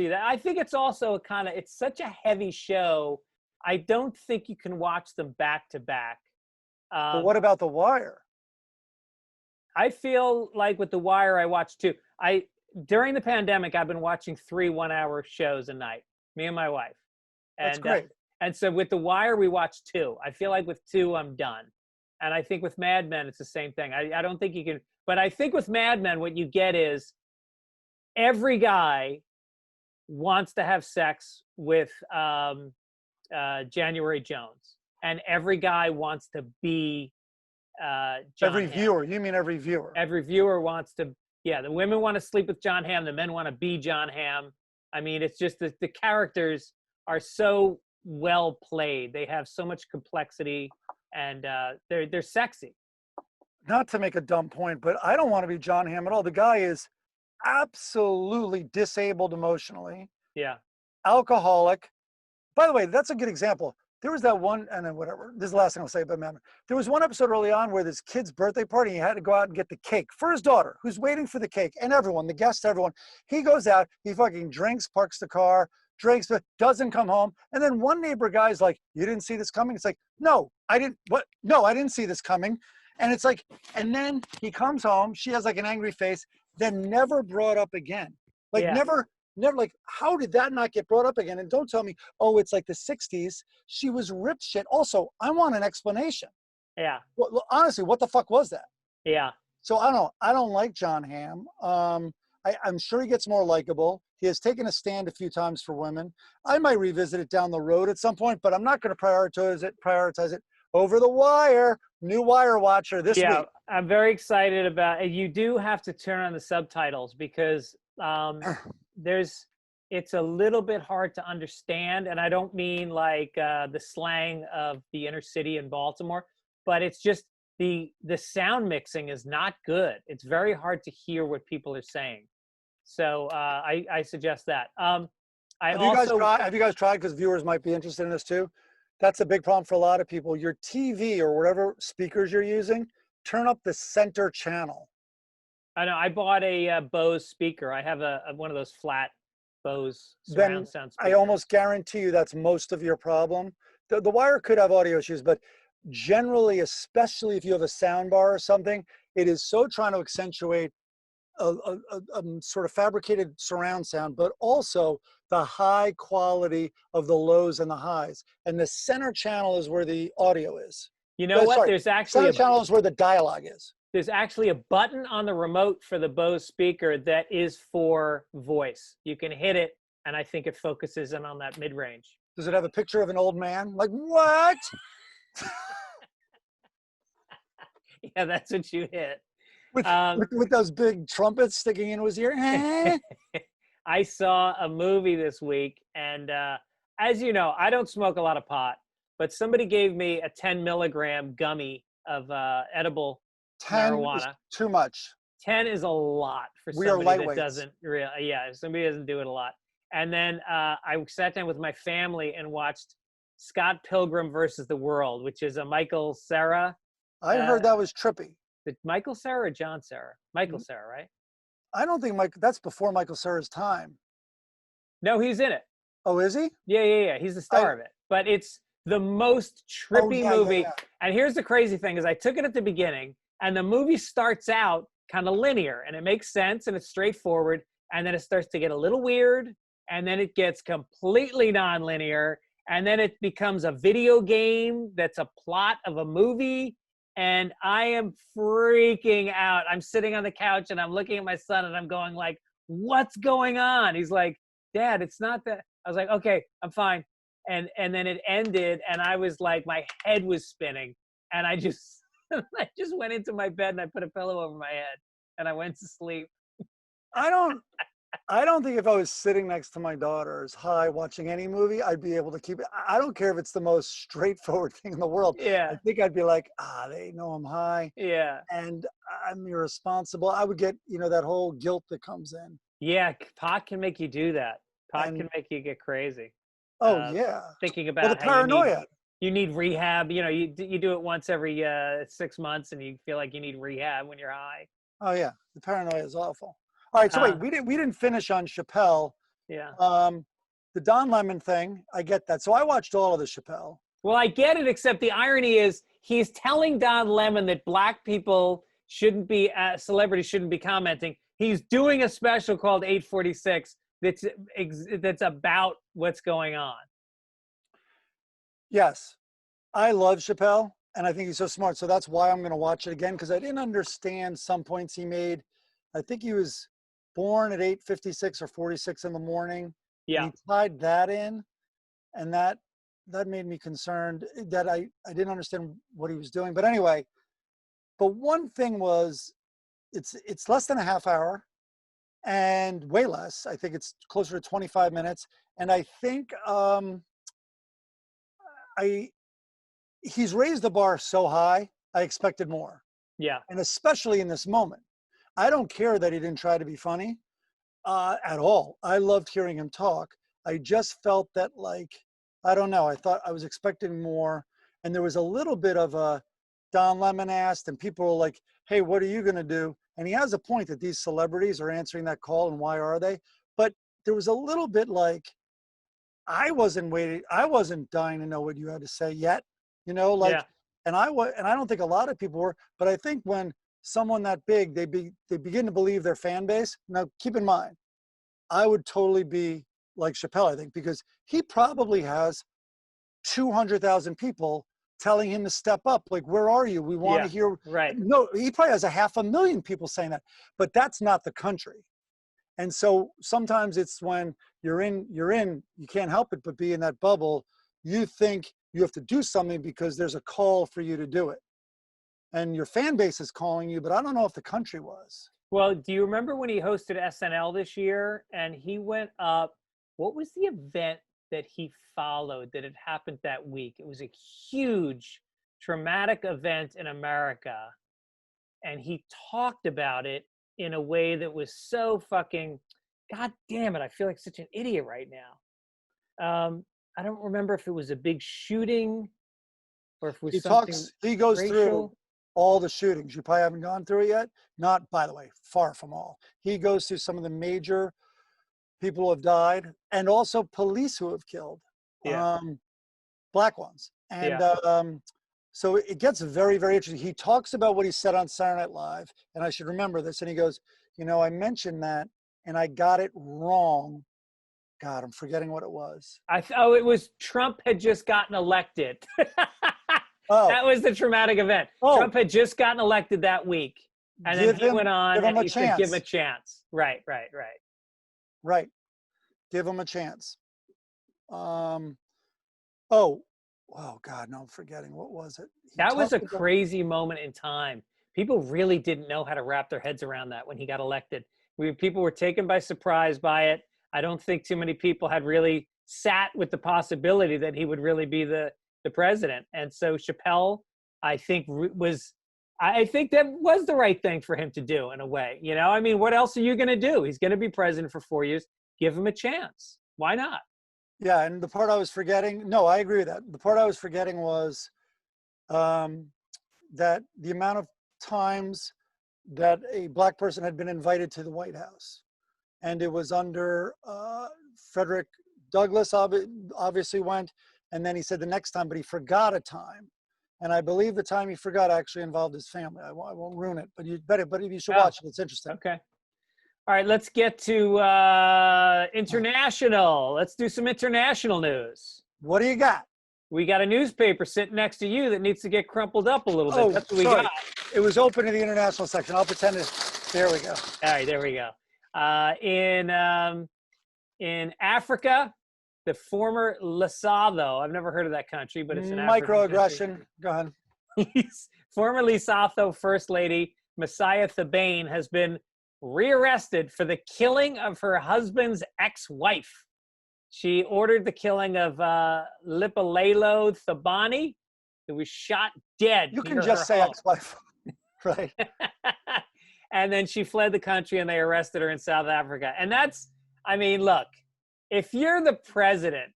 that. I think it's also it's such a heavy show. I don't think you can watch them back to back. But what about The Wire? I feel like with The Wire, I watched 2. During the pandemic, I've been watching 3 one-hour shows a night, me and my wife. And, that's great. And so with The Wire, we watched 2. I feel like with 2, I'm done. And I think with Mad Men, it's the same thing. I don't think you can, but I think with Mad Men, what you get is every guy wants to have sex with January Jones. And every guy wants to be John Every Hamm. viewer. You mean every viewer. Every viewer wants to, the women want to sleep with John Hamm. The men want to be John Hamm. I mean, it's just the characters are so well played. They have so much complexity, and they're sexy. Not to make a dumb point, but I don't want to be John Hamm at all. The guy is absolutely disabled emotionally. Yeah. Alcoholic. By the way, that's a good example. There was that one, and then whatever. This is the last thing I'll say about Mad Men. There was one episode early on where this kid's birthday party, he had to go out and get the cake for his daughter, who's waiting for the cake, and everyone, the guests, everyone. He goes out, he fucking drinks, parks the car, drinks, but doesn't come home. And then one neighbor guy's like, you didn't see this coming? It's like, no, I didn't. What? No, I didn't see this coming. And it's like, and then he comes home, she has like an angry face, then never brought up again. Like never, like, how did that not get brought up again? And don't tell me, oh, it's like the 60s. She was ripped shit. Also, I want an explanation. Yeah. Well, honestly, what the fuck was that? Yeah. So I don't like John Hamm. I'm sure he gets more likable. He has taken a stand a few times for women. I might revisit it down the road at some point, but I'm not going to prioritize it over The Wire. New Wire watcher this week. I'm very excited about it. You do have to turn on the subtitles because it's a little bit hard to understand. And I don't mean like the slang of the inner city in Baltimore, but it's just the sound mixing is not good. It's very hard to hear what people are saying. So I suggest that. Have you guys tried, because viewers might be interested in this too? That's a big problem for a lot of people. Your TV or whatever speakers you're using, turn up the center channel. I know. I bought a Bose speaker. I have one of those flat Bose surround sound speakers. I almost guarantee you that's most of your problem. The Wire could have audio issues, but generally, especially if you have a sound bar or something, it is so trying to accentuate a sort of fabricated surround sound, but also the high quality of the lows and the highs. And the center channel is where the audio is. You know what? Sorry, there's actually center channel is where the dialogue is. There's actually a button on the remote for the Bose speaker that is for voice. You can hit it and I think it focuses in on that mid-range. Does it have a picture of an old man? Like, what? Yeah, that's what you hit. With those big trumpets sticking into his ear? I saw a movie this week, and as you know, I don't smoke a lot of pot, but somebody gave me a 10 milligram gummy of edible 10 marijuana. is too much. 10 is a lot for We are somebody that lightweights. doesn't really, yeah, somebody doesn't do it a lot. And then I sat down with my family and watched Scott Pilgrim versus the World, which is a Michael Cera. I heard that was trippy. Michael Cera or John Cera? Michael Cera, right? I don't think that's before Michael Cera's time. No, he's in it. Oh, is he? Yeah. He's the star of it. But it's the most trippy movie. Yeah. And here's the crazy thing is I took it at the beginning, and the movie starts out kind of linear, and it makes sense, and it's straightforward, and then it starts to get a little weird, and then it gets completely non-linear, and then it becomes a video game that's a plot of a movie, and I am freaking out. I'm sitting on the couch, and I'm looking at my son, and I'm going like, what's going on? He's like, Dad, it's not that. I was like, okay, I'm fine. And then it ended, and I was like, my head was spinning, and I just went into my bed, and I put a pillow over my head, and I went to sleep. I don't think if I was sitting next to my daughters high watching any movie, I'd be able to keep it. I don't care if it's the most straightforward thing in the world. Yeah. I think I'd be like, they know I'm high. Yeah. And I'm irresponsible. I would get, that whole guilt that comes in. Yeah. Pot can make you do that. Pot can make you get crazy. Oh, yeah. Thinking about the paranoia. You need rehab. You do it once every 6 months, and you feel like you need rehab when you're high. Oh, yeah. The paranoia is awful. All right, so wait, we didn't finish on Chappelle. Yeah. The Don Lemon thing, I get that. So I watched all of the Chappelle. Well, I get it, except the irony is he's telling Don Lemon that black people shouldn't be, celebrities shouldn't be commenting. He's doing a special called 846 that's about what's going on. Yes, I love Chappelle, and I think he's so smart. So that's why I'm going to watch it again, because I didn't understand some points he made. I think he was born at 8:56 or 46 in the morning. Yeah. He tied that in, and that made me concerned that I didn't understand what he was doing. But anyway, but one thing was, it's less than a half hour, and way less. I think it's closer to 25 minutes, and I think he's raised the bar so high, I expected more. Yeah. And especially in this moment. I don't care that he didn't try to be funny at all. I loved hearing him talk. I just felt that, like, I don't know. I thought I was expecting more. And there was a little bit of a Don Lemon asked, and people were like, hey, what are you going to do? And he has a point that these celebrities are answering that call, and why are they? But there was a little bit like, I wasn't dying to know what you had to say yet, Yeah. and I don't think a lot of people were, but I think when someone that big, they begin to believe their fan base. Now, keep in mind, I would totally be like Chappelle, I think, because he probably has 200,000 people telling him to step up. Like, where are you? We want to hear. Right. No, he probably has 500,000 people saying that, but that's not the country. And so sometimes it's when you're in, you can't help it but be in that bubble. You think you have to do something because there's a call for you to do it. And your fan base is calling you, but I don't know if the country was. Well, do you remember when he hosted SNL this year and he went up, what was the event that he followed that had happened that week? It was a huge, traumatic event in America. And he talked about it in a way that was so fucking, God damn it, I feel like such an idiot right now. I don't remember if it was a big shooting or if it was he goes racial. Through all the shootings. You probably haven't gone through it yet. Not, by the way, far from all. He goes through some of the major people who have died and also police who have killed, black ones. And so it gets very, very interesting. He talks about what he said on Saturday Night Live, and I should remember this. And he goes, I mentioned that and I got it wrong. God, I'm forgetting what it was. It was Trump had just gotten elected. That was the traumatic event. Trump had just gotten elected that week. And then he went on and he said, give him a chance. Right. Right. Give him a chance. Oh, God, no, I'm forgetting. What was it? That was a crazy moment in time. People really didn't know how to wrap their heads around that when he got elected. People were taken by surprise by it. I don't think too many people had really sat with the possibility that he would really be the president. And so Chappelle, I think that was the right thing for him to do in a way. You know, I mean, what else are you going to do? He's going to be president for 4 years. Give him a chance. Why not? Yeah, and the part I was forgetting, no, I agree with that. The part I was forgetting was that the amount of times that a Black person had been invited to the White House. And it was under Frederick Douglass obviously went, and then he said the next time, but he forgot a time. And I believe the time he forgot actually involved his family. I won't ruin it, but you should watch it. It's interesting. Okay. All right, let's get to international. Let's do some international news. What do you got? We got a newspaper sitting next to you that needs to get crumpled up a little bit. That's what we got. It was open to the international section. I'll pretend there we go. All right, there we go. In Africa, the former Lesotho, I've never heard of that country, but it's an microaggression. Go ahead. Former Lesotho First Lady Messiah Thabane has been rearrested for the killing of her husband's ex-wife. She ordered the killing of Lipalelo Thabane, who was shot dead. You can just say ex-wife, right? And then she fled the country and they arrested her in South Africa. And that's, I mean, look, if you're the president's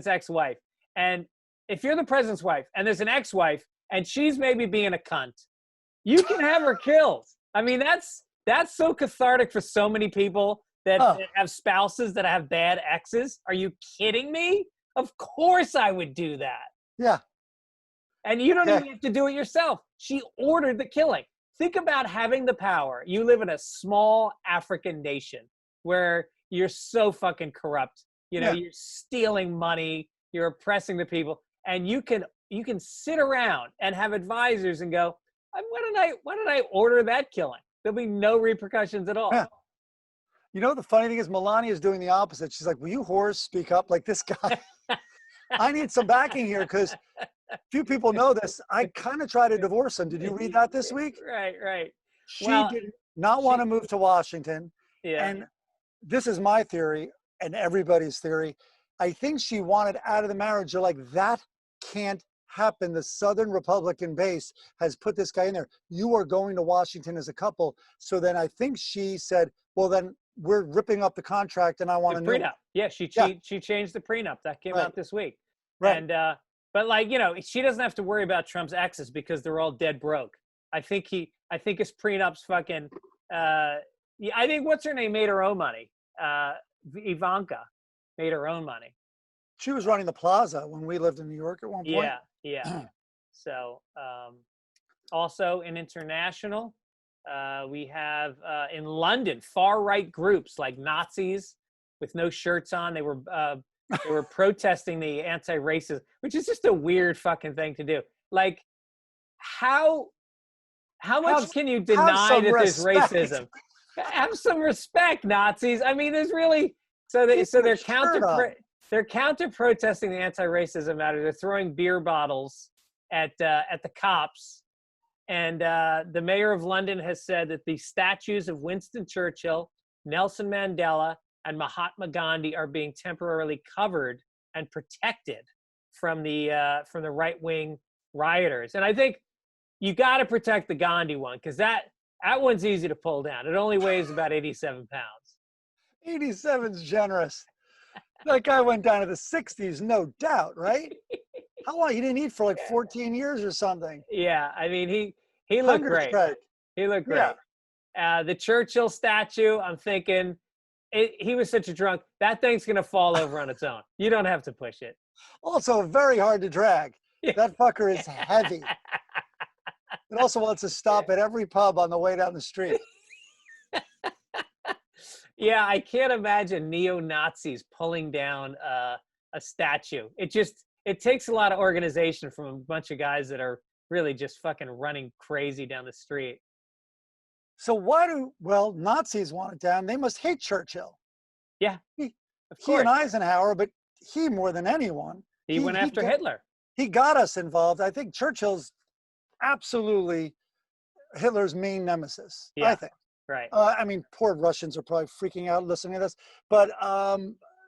ex-wife, and if you're the president's wife and there's an ex-wife and she's maybe being a cunt, you can have her killed. I mean, that's so cathartic for so many people that have spouses that have bad exes. Are you kidding me? Of course I would do that. Yeah. And you don't even have to do it yourself. She ordered the killing. Think about having the power. You live in a small African nation where you're so fucking corrupt. You know, you're stealing money, you're oppressing the people, and you can sit around and have advisors and go, why did I order that killing? There'll be no repercussions at all. Yeah. You know, the funny thing is Melania is doing the opposite. She's like, will you whores speak up like this guy? I need some backing here because few people know this. I kind of tried to divorce him. Did you read that this week? Right. She did not want to move to Washington. Yeah. And this is my theory and everybody's theory. I think she wanted out of the marriage. They're like, that can't happen. The Southern Republican base has put this guy in there. You are going to Washington as a couple. So then I think she said, well, then we're ripping up the contract and I want to know. Prenup. Yeah, she changed the prenup. That came out this week. Right. And but like, you know, she doesn't have to worry about Trump's exes because they're all dead broke. I think his prenup's fucking I think what's her name made her own money. Ivanka made her own money. She was running the plaza when we lived in New York at one point. Yeah. So also in international, we have in London far-right groups like Nazis with no shirts on. They were protesting the anti-racism, which is just a weird fucking thing to do. Like, how much can you deny that there's racism? Have some respect, Nazis. I mean, there's really they're counter protesting the anti-racism matter. They're throwing beer bottles at the cops. And the mayor of London has said that the statues of Winston Churchill, Nelson Mandela, and Mahatma Gandhi are being temporarily covered and protected from the right-wing rioters. And I think you got to protect the Gandhi one because that one's easy to pull down. It only weighs about 87 pounds. 87's generous. That guy went down to the 60s, no doubt, right? How long? He didn't eat for like 14 years or something. Yeah, I mean, he looked great. He looked great. Yeah. The Churchill statue, I'm thinking, he was such a drunk. That thing's going to fall over on its own. You don't have to push it. Also, very hard to drag. That fucker is heavy. It also wants to stop at every pub on the way down the street. Yeah, I can't imagine neo-Nazis pulling down a statue. It takes a lot of organization from a bunch of guys that are really just fucking running crazy down the street. So Nazis want it down. They must hate Churchill. Yeah, He, of he and course. Eisenhower, but he more than anyone. He went after Hitler. He got us involved. I think Churchill's absolutely Hitler's main nemesis, I Yeah, think. right. I mean, poor Russians are probably freaking out listening to this, but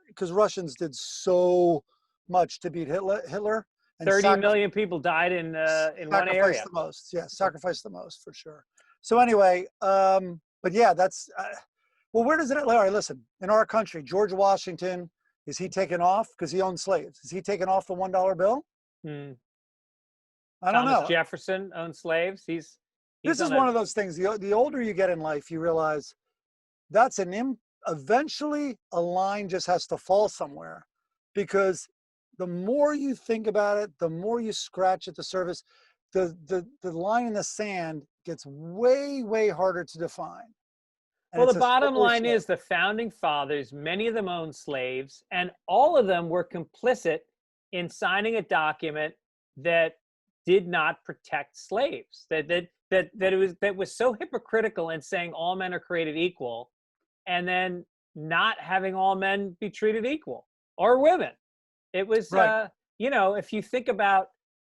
because Russians did so much to beat Hitler and 30 million people died in one sacrificed area. the most. Yeah, sacrificed the most for sure. So anyway, but yeah, that's well. Where does it? All right, listen. In our country, George Washington, is he taken off because he owned slaves? Is he taken off the $1 bill? Hmm. I don't Thomas know. Jefferson owned slaves. He's This is on one of those things. The older you get in life, you realize that's eventually a line just has to fall somewhere, because the more you think about it, the more you scratch at the surface, the line in the sand gets way harder to define. And Well, the it's a bottom slippery line slope. is the founding fathers, many of them owned slaves, and all of them were complicit in signing a document that did not protect slaves. That was so hypocritical in saying all men are created equal, and then not having all men be treated equal, or women. It was, Right. if you think about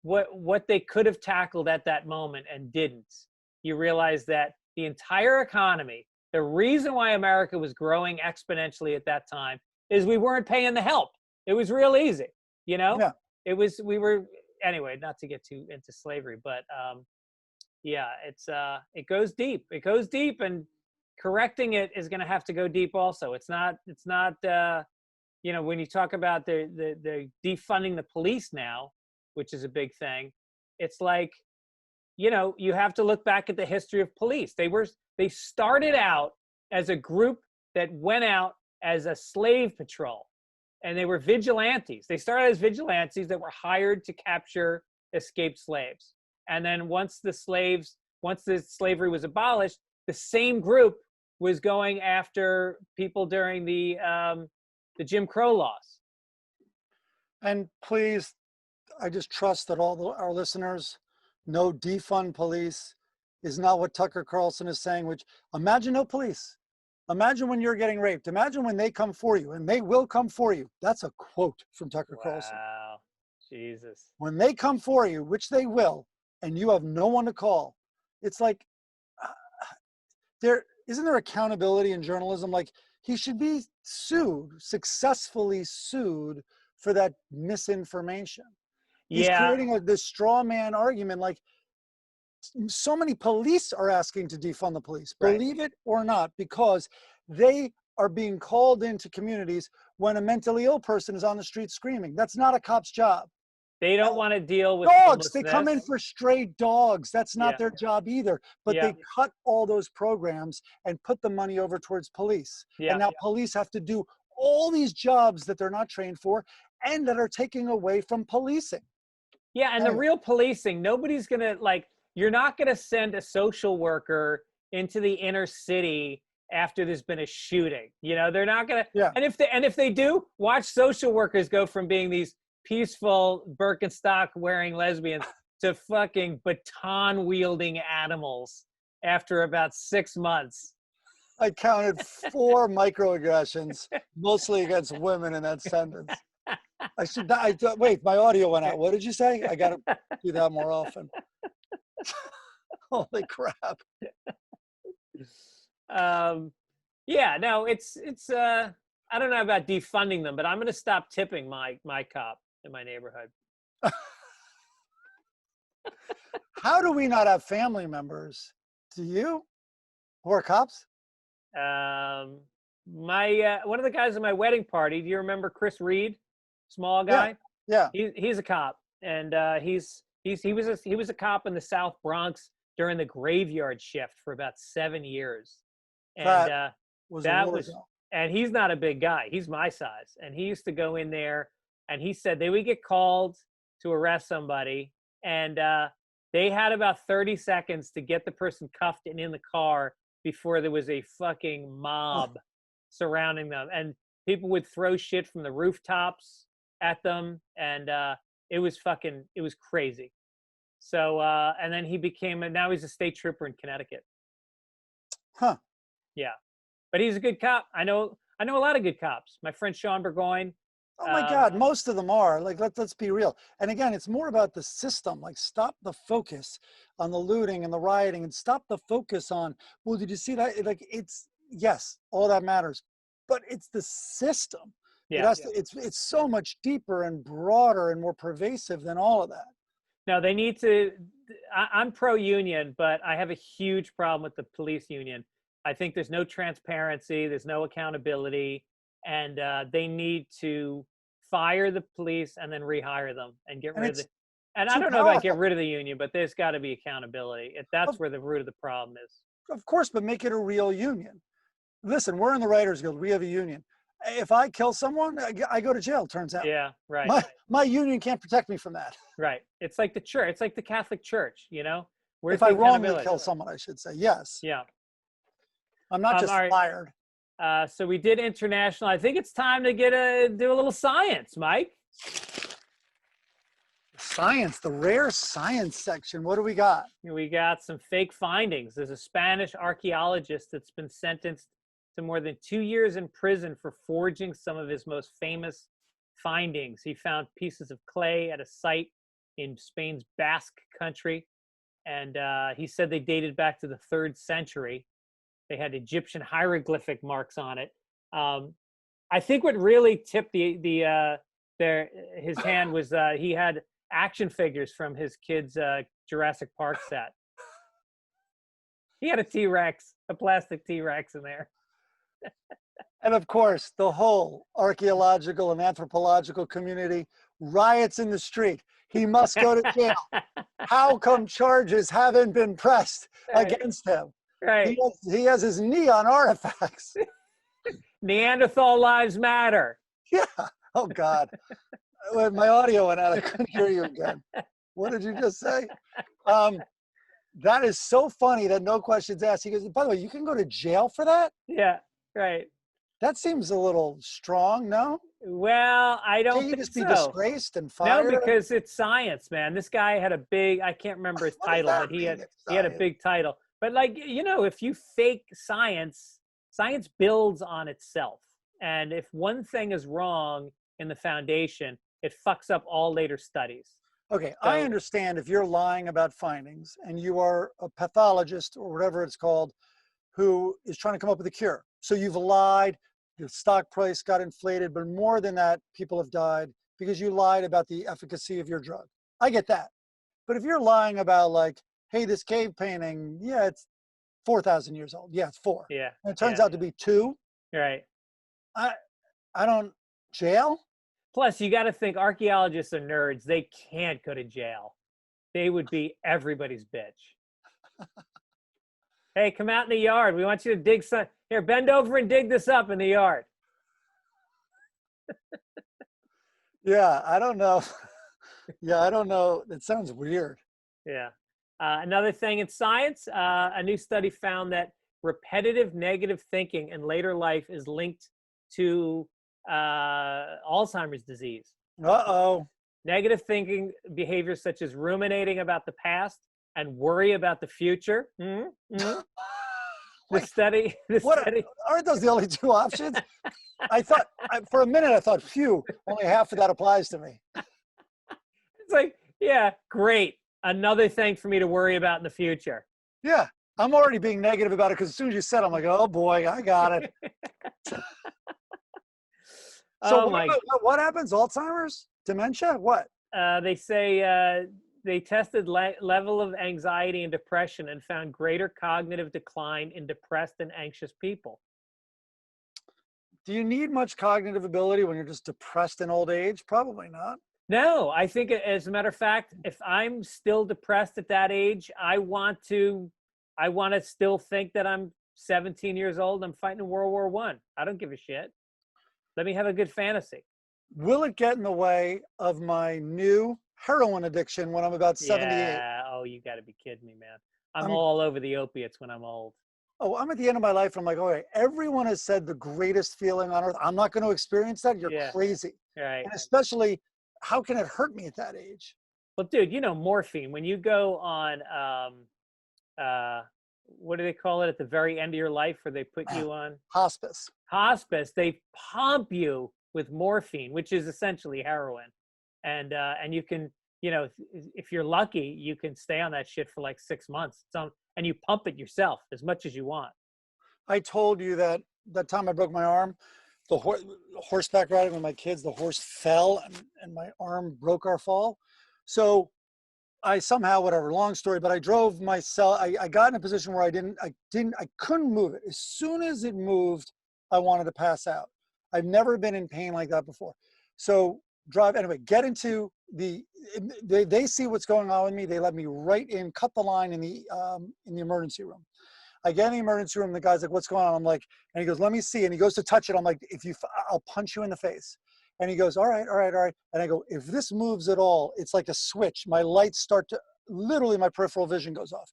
what they could have tackled at that moment and didn't, you realize that the entire economy, the reason why America was growing exponentially at that time, is we weren't paying the help. It was real easy, Yeah. Anyway, not to get too into slavery, but yeah, it goes deep. It goes deep, and correcting it is going to have to go deep also. It's not when you talk about the defunding the police now, which is a big thing, it's like, you have to look back at the history of police. They started out as a group that went out as a slave patrol, and they were vigilantes. They started as vigilantes that were hired to capture escaped slaves. And then once the slavery was abolished, the same group was going after people during the Jim Crow laws. And please, I just trust that our listeners know defund police is not what Tucker Carlson is saying, which imagine no police. Imagine when you're getting raped. Imagine when they come for you, and they will come for you. That's a quote from Tucker Carlson. Wow, Jesus. When they come for you, which they will, and you have no one to call, it's like, isn't there accountability in journalism? Like, he should be successfully sued for that misinformation. He's Yeah. creating this straw man argument. Like, so many police are asking to defund the police, Right. believe it or not, because they are being called into communities when a mentally ill person is on the street screaming. That's not a cop's job. They don't want to deal with Dogs, they come in homelessness. for stray dogs. That's not Yeah. their job either. But Yeah. they cut all those programs and put the money over towards police. Yeah. And now police have to do all these jobs that they're not trained for and that are taking away from policing. Yeah, and the real policing, nobody's going to, you're not going to send a social worker into the inner city after there's been a shooting. They're not going to. Yeah. And if they do, watch social workers go from being these peaceful Birkenstock wearing lesbians to fucking baton wielding animals after about 6 months. I counted 4 microaggressions, mostly against women in that sentence. Wait, my audio went out. What did you say? I got to do that more often. Holy crap. Yeah, no, it's I don't know about defunding them, but I'm going to stop tipping my cop in my neighborhood. How do we not have family members? Do you? Who are cops? My one of the guys at my wedding party, do you remember Chris Reed? Small guy? Yeah. He's a cop, and he was a cop in the South Bronx during the graveyard shift for about 7 years. And and he's not a big guy. He's my size. And he used to go in there, and he said they would get called to arrest somebody, and they had about 30 seconds to get the person cuffed and in the car before there was a fucking mob surrounding them. And people would throw shit from the rooftops at them, and it was crazy. So and then now he's a state trooper in Connecticut. Huh. Yeah, but he's a good cop. I know I know a lot of good cops. My friend Sean Burgoyne. Oh my God, most of them are. Like, let's be real. And again, it's more about the system. Like, stop the focus on the looting and the rioting, and stop the focus on, well, did you see that? Like, it's, yes, all that matters, but it's the system. It Yeah. has to, it's so much deeper and broader and more pervasive than all of that. No, they need to. I'm pro-union, but I have a huge problem with the police union. I think there's no transparency, there's no accountability, and they need to fire the police and then rehire them and get rid of the. And I don't know about get rid of the union, but there's got to be accountability. That's where the root of the problem is. Of course, but make it a real union. Listen, we're in the Writers Guild. We have a union. If I kill someone, I go to jail, turns out. Yeah, right. My union can't protect me from that. Right. It's like the church. It's like the Catholic Church, you know? Where's if I wrongly kill someone, I should say. Yes. Yeah. I'm not just fired. So we did international. I think it's time to do a little science, Mike. Science, the rare science section. What do we got? We got some fake findings. There's a Spanish archaeologist that's been sentenced to more than 2 years in prison for forging some of his most famous findings. He found pieces of clay at a site in Spain's Basque country, and he said they dated back to the 3rd century. They had Egyptian hieroglyphic marks on it. I think what really tipped his hand was he had action figures from his kid's Jurassic Park set. He had a T-Rex, a plastic T-Rex in there. And of course, the whole archaeological and anthropological community riots in the street. He must go to jail. How come charges haven't been pressed against him? Right. He has his knee on artifacts. Neanderthal lives matter. Yeah. Oh, God. My audio went out. I couldn't hear you again. What did you just say? That is so funny that no questions asked. He goes, by the way, you can go to jail for that? Yeah, right. That seems a little strong, no? Well, I don't Can't you think just be so. disgraced and fired? No, because it's science, man. This guy had a big, I can't remember his title, but he had a big title. But like, you know, if you fake science, science builds on itself. And if one thing is wrong in the foundation, it fucks up all later studies. Okay, so, I understand if you're lying about findings and you are a pathologist or whatever it's called who is trying to come up with a cure. So you've lied, your stock price got inflated, but more than that, people have died because you lied about the efficacy of your drug. I get that. But if you're lying about like, hey, this cave painting, yeah, it's 4,000 years old. Yeah, it's 4. Yeah. And it turns out to be 2. Right. I don't, jail? Plus, you got to think archaeologists are nerds. They can't go to jail. They would be everybody's bitch. Hey, come out in the yard. We want you to dig some. Here, bend over and dig this up in the yard. Yeah, I don't know. Yeah, I don't know. It sounds weird. Yeah. Another thing in science, a new study found that repetitive negative thinking in later life is linked to Alzheimer's disease. Uh-oh. Negative thinking behaviors such as ruminating about the past and worry about the future. The study. Aren't those the only 2 options? I thought, for a minute, I thought, phew, only half of that applies to me. It's like, yeah, great. Another thing for me to worry about in the future. Yeah, I'm already being negative about it because as soon as you said it, I'm like, oh boy, I got it. So what happens? Alzheimer's? Dementia? What? They say they tested level of anxiety and depression and found greater cognitive decline in depressed and anxious people. Do you need much cognitive ability when you're just depressed in old age? Probably not. No, I think as a matter of fact, if I'm still depressed at that age, I want to still think that I'm 17 years old. I'm fighting in World War I. I don't give a shit. Let me have a good fantasy. Will it get in the way of my new heroin addiction when I'm about 78? Yeah. Oh, you got to be kidding me, man. I'm all over the opiates when I'm old. Oh, I'm at the end of my life. I'm like, okay, everyone has said the greatest feeling on earth. I'm not going to experience that. You're crazy. Right. And especially, how can it hurt me at that age? Well, dude, you know, morphine, when you go on, what do they call it at the very end of your life where they put you on Hospice. hospice, they pump you with morphine, which is essentially heroin. And you can, you know, if you're lucky, you can stay on that shit for like 6 months. So, and you pump it yourself as much as you want. I told you that time I broke my arm, the horseback riding with my kids, the horse fell and my arm broke our fall. So I somehow, whatever, long story, but I drove myself. I got in a position where I couldn't move it. As soon as it moved, I wanted to pass out. I've never been in pain like that before. So get into they see what's going on with me. They let me right in, cut the line in the emergency room. I get in the emergency room. The guy's like, "What's going on?" I'm like, and he goes, "Let me see." And he goes to touch it. I'm like, I'll punch you in the face." And he goes, all right. And I go, if this moves at all, it's like a switch. My lights start to, literally my peripheral vision goes off.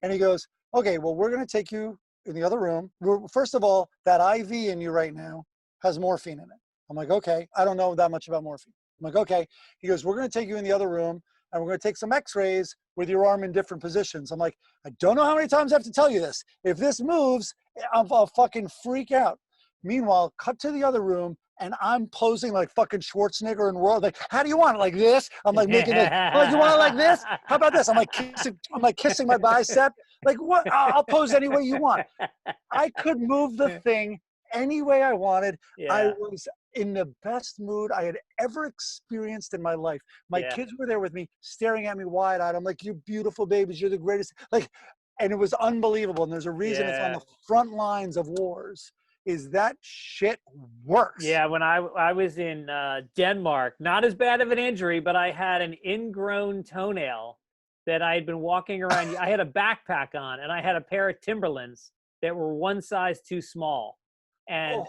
And he goes, okay, well, we're going to take you in the other room. First of all, that IV in you right now has morphine in it. I'm like, okay, I don't know that much about morphine. I'm like, okay. He goes, we're going to take you in the other room and we're going to take some x-rays with your arm in different positions. I'm like, I don't know how many times I have to tell you this. If this moves, I'll fucking freak out. Meanwhile, cut to the other room, and I'm posing like fucking Schwarzenegger and World. Like, how do you want it? Like this? I'm like making like, you want it like this? How about this? I'm like kissing my bicep. Like what? I'll pose any way you want. I could move the thing any way I wanted. Yeah. I was in the best mood I had ever experienced in my life. My kids were there with me, staring at me wide-eyed. I'm like, you beautiful babies, you're the greatest. Like, and it was unbelievable. And there's a reason it's on the front lines of wars. Is that shit works. Yeah, when I was in Denmark, not as bad of an injury, but I had an ingrown toenail that I had been walking around. I had a backpack on, and I had a pair of Timberlands that were one size too small. And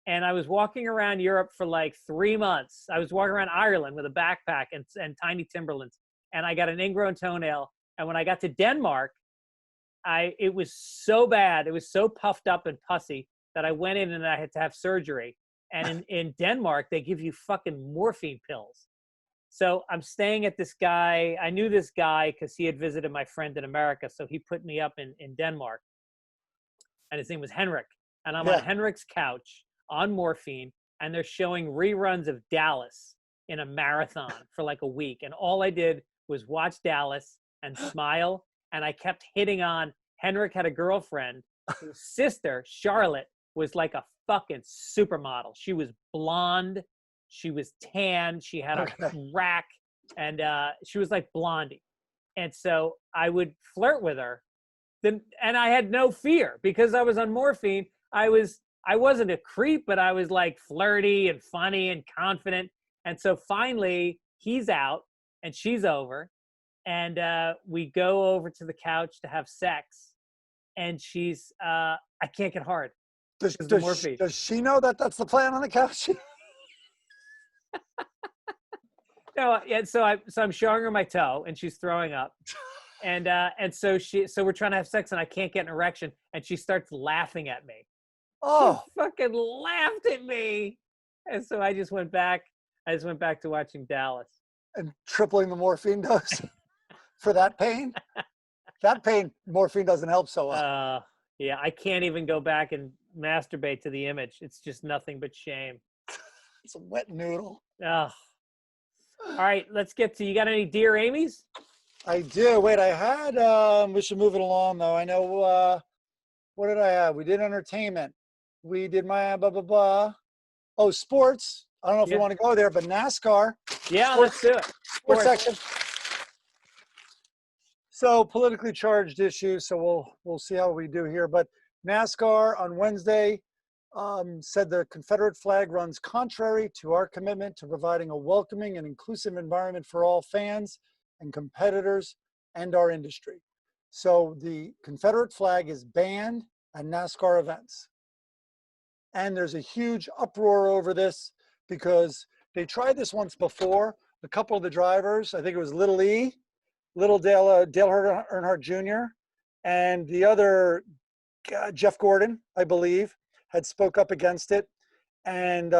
and I was walking around Europe for like 3 months. I was walking around Ireland with a backpack and tiny Timberlands, and I got an ingrown toenail. And when I got to Denmark, it was so bad. It was so puffed up and pussy that I went in and I had to have surgery. And in Denmark, they give you fucking morphine pills. So I'm staying at this guy. I knew this guy because he had visited my friend in America. So he put me up in Denmark. And his name was Henrik. And I'm on Henrik's couch on morphine. And they're showing reruns of Dallas in a marathon for like a week. And all I did was watch Dallas and smile. And I kept hitting on. Henrik had a girlfriend whose sister, Charlotte, was like a fucking supermodel. She was blonde. She was tan. She had a rack. And she was like Blondie. And so I would flirt with her. And I had no fear because I was on morphine. I wasn't a creep, but I was like flirty and funny and confident. And so finally, he's out and she's over. And we go over to the couch to have sex, and she's, I can't get hard. Does she know that that's the plan on the couch? No, yeah. So I'm showing her my toe, and she's throwing up, and so we're trying to have sex, and I can't get an erection, and she starts laughing at me. Oh, she fucking laughed at me, and so I just went back to watching Dallas. And tripling the morphine dose. For that pain? That pain, morphine doesn't help so well. Yeah, I can't even go back and masturbate to the image. It's just nothing but shame. It's a wet noodle. All right, let's get to, you got any Dear Amy's? I do. Wait, I had, we should move it along though. I know, what did I have? We did entertainment. We did my blah, blah, blah. Oh, sports. I don't know if you want to go there, but NASCAR. Yeah, let's do it. Sports section. So politically charged issues, so we'll see how we do here. But NASCAR on Wednesday said the Confederate flag runs contrary to our commitment to providing a welcoming and inclusive environment for all fans and competitors and our industry. So the Confederate flag is banned at NASCAR events. And there's a huge uproar over this because they tried this once before. A couple of the drivers, I think it was Little Dale Earnhardt Jr. and the other, Jeff Gordon, I believe, had spoke up against it, and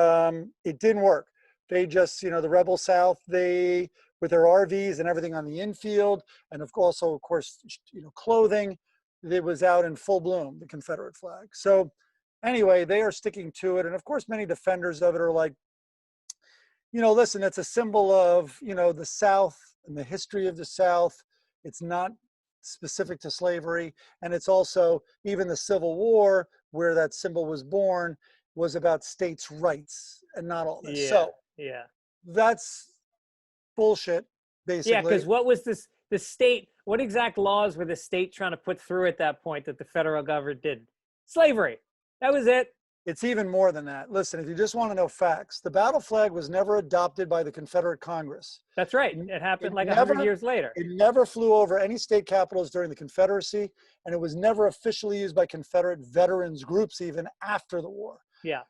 it didn't work. They just, the Rebel South, with their RVs and everything on the infield, and also, of course, clothing, it was out in full bloom, the Confederate flag. So anyway, they are sticking to it. And of course, many defenders of it are like, listen, it's a symbol of, the South and the history of the South. It's not specific to slavery. And it's also, even the Civil War, where that symbol was born, was about states' rights and not all this. So that's bullshit, basically. Yeah, because what was this? The state, what exact laws were the state trying to put through at that point that the federal government did? Slavery. That was it. It's even more than that. Listen, if you just want to know facts, the battle flag was never adopted by the Confederate Congress. That's right. It happened like 100 years later. It never flew over any state capitals during the Confederacy, and it was never officially used by Confederate veterans groups even after the war. Yeah.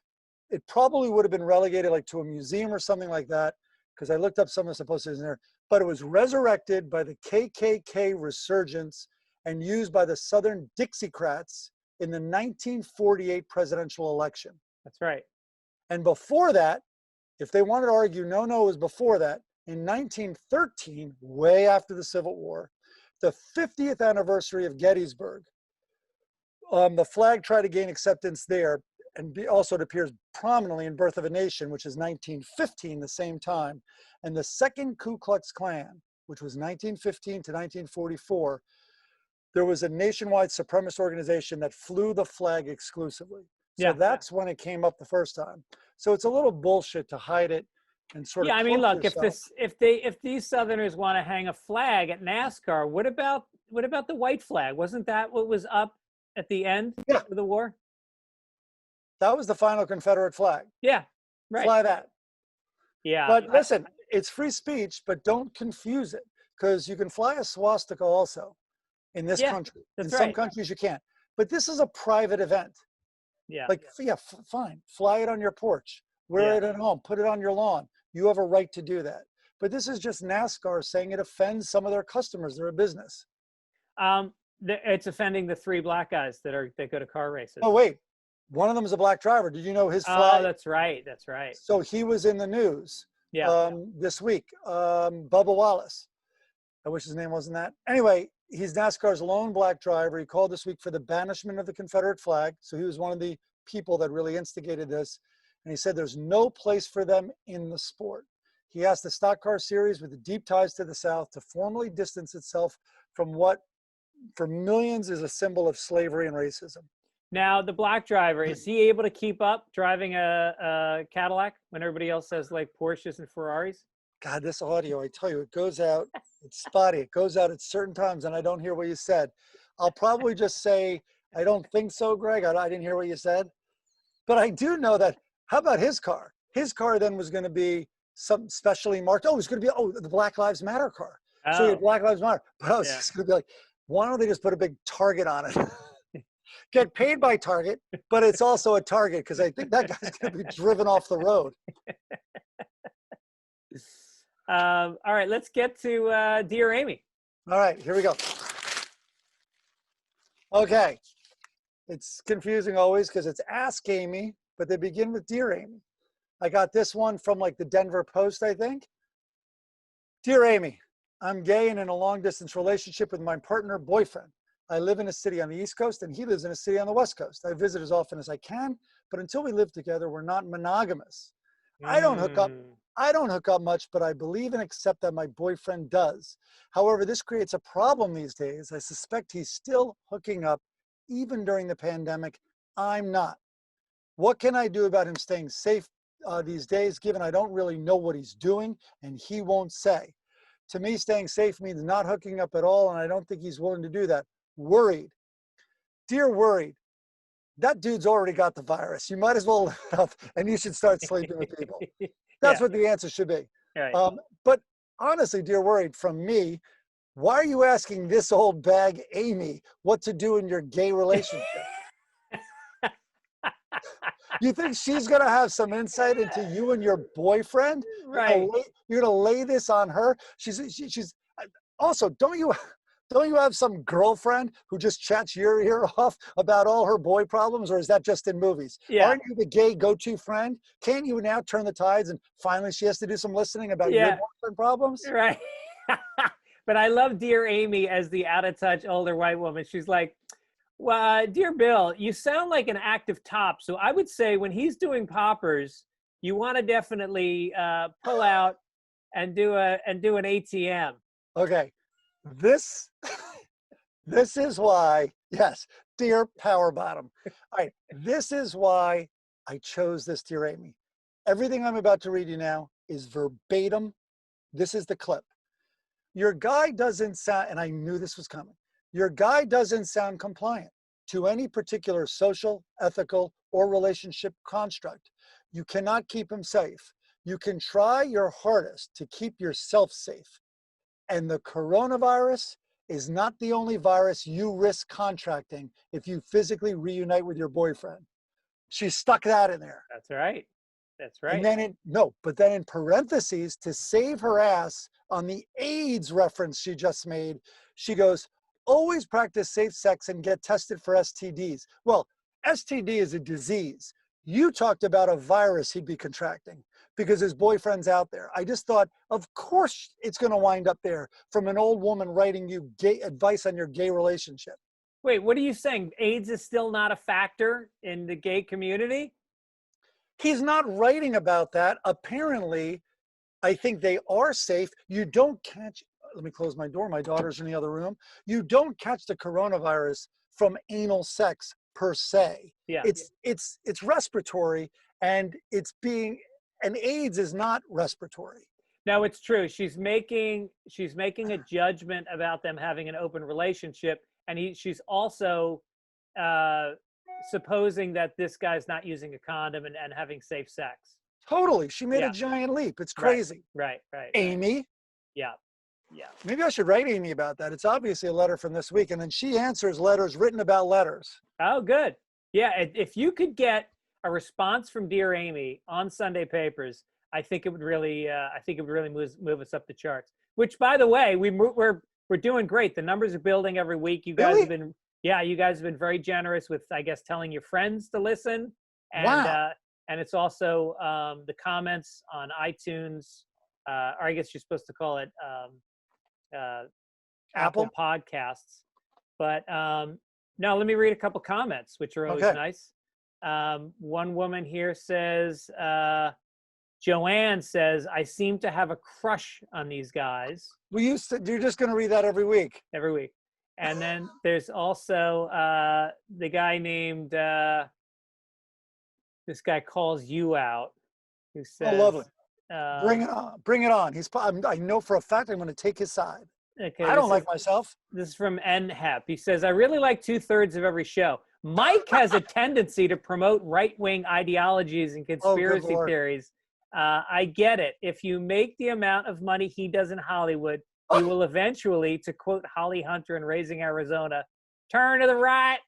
It probably would have been relegated like to a museum or something like that, because I looked up some of the supposed in there. But it was resurrected by the KKK resurgence and used by the Southern Dixiecrats in the 1948 presidential election. That's right. And before that, if they wanted to argue, no, it was before that, in 1913, way after the Civil War, the 50th anniversary of Gettysburg, the flag tried to gain acceptance there, and also it appears prominently in Birth of a Nation, which is 1915, the same time. And the second Ku Klux Klan, which was 1915 to 1944, there was a nationwide supremacist organization that flew the flag exclusively. So that's when it came up the first time. So it's a little bullshit to hide it and sort of. Yeah, I mean, look, if these Southerners want to hang a flag at NASCAR, what about the white flag? Wasn't that what was up at the end of the war? That was the final Confederate flag. Yeah, right. Fly that. Yeah. But listen, it's free speech, but don't confuse it, because you can fly a swastika also in this country. In some countries you can't. But this is a private event. Yeah. Like, fine. Fly it on your porch. Wear it at home. Put it on your lawn. You have a right to do that. But this is just NASCAR saying it offends some of their customers. They're a business. It's offending the 3 black guys that go to car races. Oh, wait. One of them is a black driver. Did you know his flag? Oh, that's right. That's right. So he was in the news this week. Bubba Wallace. I wish his name wasn't that. Anyway, he's NASCAR's lone black driver. He called this week for the banishment of the Confederate flag. So he was one of the people that really instigated this. And he said there's no place for them in the sport. He asked the stock car series with the deep ties to the South to formally distance itself from what for millions is a symbol of slavery and racism. Now, the black driver, is he able to keep up driving a Cadillac when everybody else says like Porsches and Ferraris? God, this audio, I tell you, it goes out, it's spotty. It goes out at certain times and I don't hear what you said. I'll probably just say, I don't think so, Greg. I didn't hear what you said. But I do know that, how about his car? His car then was going to be some specially marked. Oh, it was going to be, the Black Lives Matter car. Oh. So you had Black Lives Matter. But I was just going to be like, why don't they just put a big target on it? Get paid by Target, but it's also a target because I think that guy's going to be driven off the road. All right, let's get to Dear Amy. All right, here we go. Okay. It's confusing always because it's Ask Amy, but they begin with Dear Amy. I got this one from like the Denver Post, I think. Dear Amy, I'm gay and in a long distance relationship with my partner boyfriend. I live in a city on the East Coast and he lives in a city on the West Coast. I visit as often as I can, but until we live together, we're not monogamous. I don't hook up much, but I believe and accept that my boyfriend does. However, this creates a problem these days. I suspect he's still hooking up even during the pandemic. I'm not. What can I do about him staying safe these days, given I don't really know what he's doing and he won't say? To me, staying safe means not hooking up at all, and I don't think he's willing to do that. Worried. Dear worried, that dude's already got the virus. You might as well live it up and you should start sleeping with people. That's what the answer should be. Right. But honestly, dear worried, from me, why are you asking this old bag Amy what to do in your gay relationship? You think she's going to have some insight into you and your boyfriend? Right. You're going to lay this on her? She's also, don't you have some girlfriend who just chats your ear off about all her boy problems, or is that just in movies? Yeah. Aren't you the gay go-to friend? Can't you now turn the tides and finally she has to do some listening about your boyfriend problems? Right. But I love Dear Amy as the out-of-touch older white woman. She's like, Well, dear Bill, you sound like an active top. So I would say when he's doing poppers, you want to definitely pull out and do an ATM. Okay, this this is why, yes, dear Power Bottom. All right, this is why I chose this, dear Amy. Everything I'm about to read you now is verbatim. This is the clip. Your guy doesn't sound, and I knew this was coming, your guy doesn't sound compliant to any particular social, ethical, or relationship construct. You cannot keep him safe. You can try your hardest to keep yourself safe. And the coronavirus is not the only virus you risk contracting if you physically reunite with your boyfriend. She stuck that in there. That's right. That's right. And then but then in parentheses, to save her ass on the AIDS reference she just made, she goes, always practice safe sex and get tested for STDs. Well, STD is a disease. You talked about a virus he'd be contracting because his boyfriend's out there. I just thought, of course it's going to wind up there from an old woman writing you gay advice on your gay relationship. Wait, what are you saying? AIDS is still not a factor in the gay community? He's not writing about that. Apparently, I think they are safe. You don't catch, let me close my door. My daughter's in the other room. You don't catch the coronavirus from anal sex per se. Yeah. It's respiratory, and and AIDS is not respiratory. No, it's true. She's making a judgment about them having an open relationship, and she's also supposing that this guy's not using a condom and having safe sex. Totally. She made a giant leap. It's crazy. Right. Amy? Yeah. Maybe I should write Amy about that. It's obviously a letter from this week, and then she answers letters written about letters. Oh, good. Yeah, if you could get a response from Dear Amy on Sunday Papers, I think it would really move us up the charts. Which, by the way, we're doing great. The numbers are building every week. You guys have been very generous with, I guess, telling your friends to listen. And wow. And it's also the comments on iTunes, or I guess you're supposed to call it Apple Podcasts. But no, let me read a couple comments, which are always nice. One woman here says, Joanne says, I seem to have a crush on these guys. You're just going to read that every week. Every week. And then there's also the guy named, this guy calls you out, who says, oh, lovely. Bring it on. Bring it on. I know for a fact I'm going to take his side. Okay, I don't like myself. This is from NHEP. He says, I really like 2/3 of every show. Mike has a tendency to promote right-wing ideologies and conspiracy theories. I get it. If you make the amount of money he does in Hollywood, he will eventually, to quote Holly Hunter in Raising Arizona, turn to the right.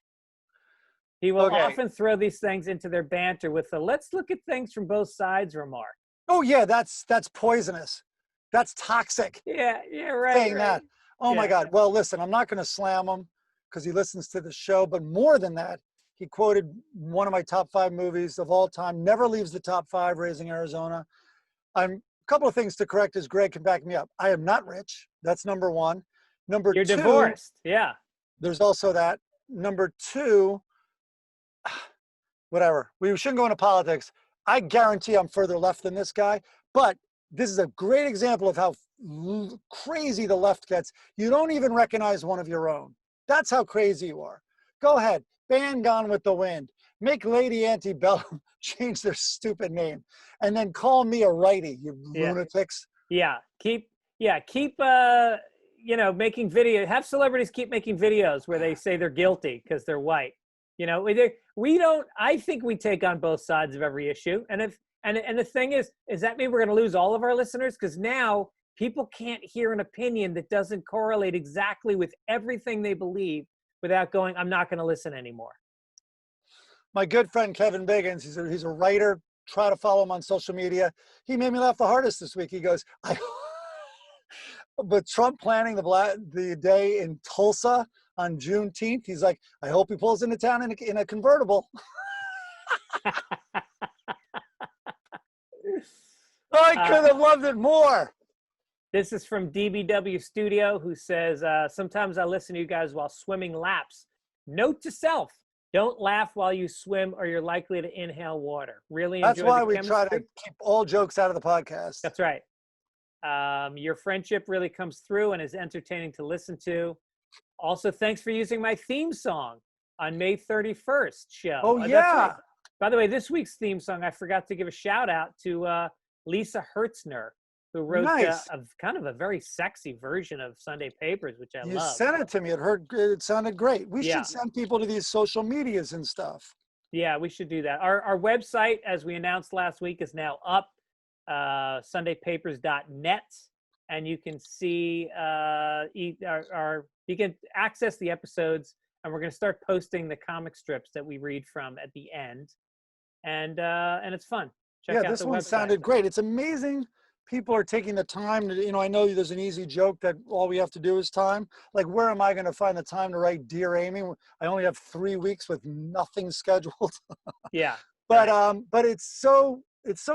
He will often throw these things into their banter with the let's look at things from both sides remark. Oh, yeah, that's poisonous. That's toxic. Yeah, right. Saying that. Oh, my God. Well, listen, I'm not going to slam him because he listens to the show. But more than that, he quoted one of my top 5 movies of all time, never leaves the top 5, Raising Arizona. A couple of things to correct is Greg can back me up. I am not rich. That's number one. Number 2. You're divorced. Yeah. There's also that. Number 2, whatever. We shouldn't go into politics. I guarantee I'm further left than this guy. But this is a great example of how crazy the left gets. You don't even recognize one of your own. That's how crazy you are. Go ahead. Ban Gone with the Wind. Make Lady Antebellum change their stupid name. And then call me a righty, you lunatics. Yeah. Keep making videos. Have celebrities keep making videos where they say they're guilty because they're white. I think we take on both sides of every issue. And the thing is that mean we're going to lose all of our listeners? Because now people can't hear an opinion that doesn't correlate exactly with everything they believe without going, I'm not going to listen anymore. My good friend, Kevin Biggins, he's a writer. Try to follow him on social media. He made me laugh the hardest this week. He goes, but Trump planning the day in Tulsa on Juneteenth, he's like, I hope he pulls into town in a convertible. I could have loved it more. This is from DBW Studio, who says, sometimes I listen to you guys while swimming laps. Note to self: don't laugh while you swim, or you're likely to inhale water. Really That's enjoy why the we chemistry. try to keep all jokes out of the podcast. That's right. Your friendship really comes through and is entertaining to listen to. Also, thanks for using my theme song on May 31st show. Oh, That's yeah. right. By the way, this week's theme song, I forgot to give a shout out to Lisa Hertzner, who wrote Nice. a kind of a very sexy version of Sunday Papers, which I You love. sent it to me. It sounded great. We Yeah. should send people to these social medias and stuff. Yeah, we should do that. Our website, as we announced last week, is now up, sundaypapers.net, and you can see you can access the episodes, and we're going to start posting the comic strips that we read from at the end, and it's fun. Check out This the one website. sounded great. It's amazing people are taking the time to, I know there's an easy joke that all we have to do is time. Like, where am I going to find the time to write Dear Amy? I only have 3 weeks with nothing scheduled. Yeah. But right. but it's so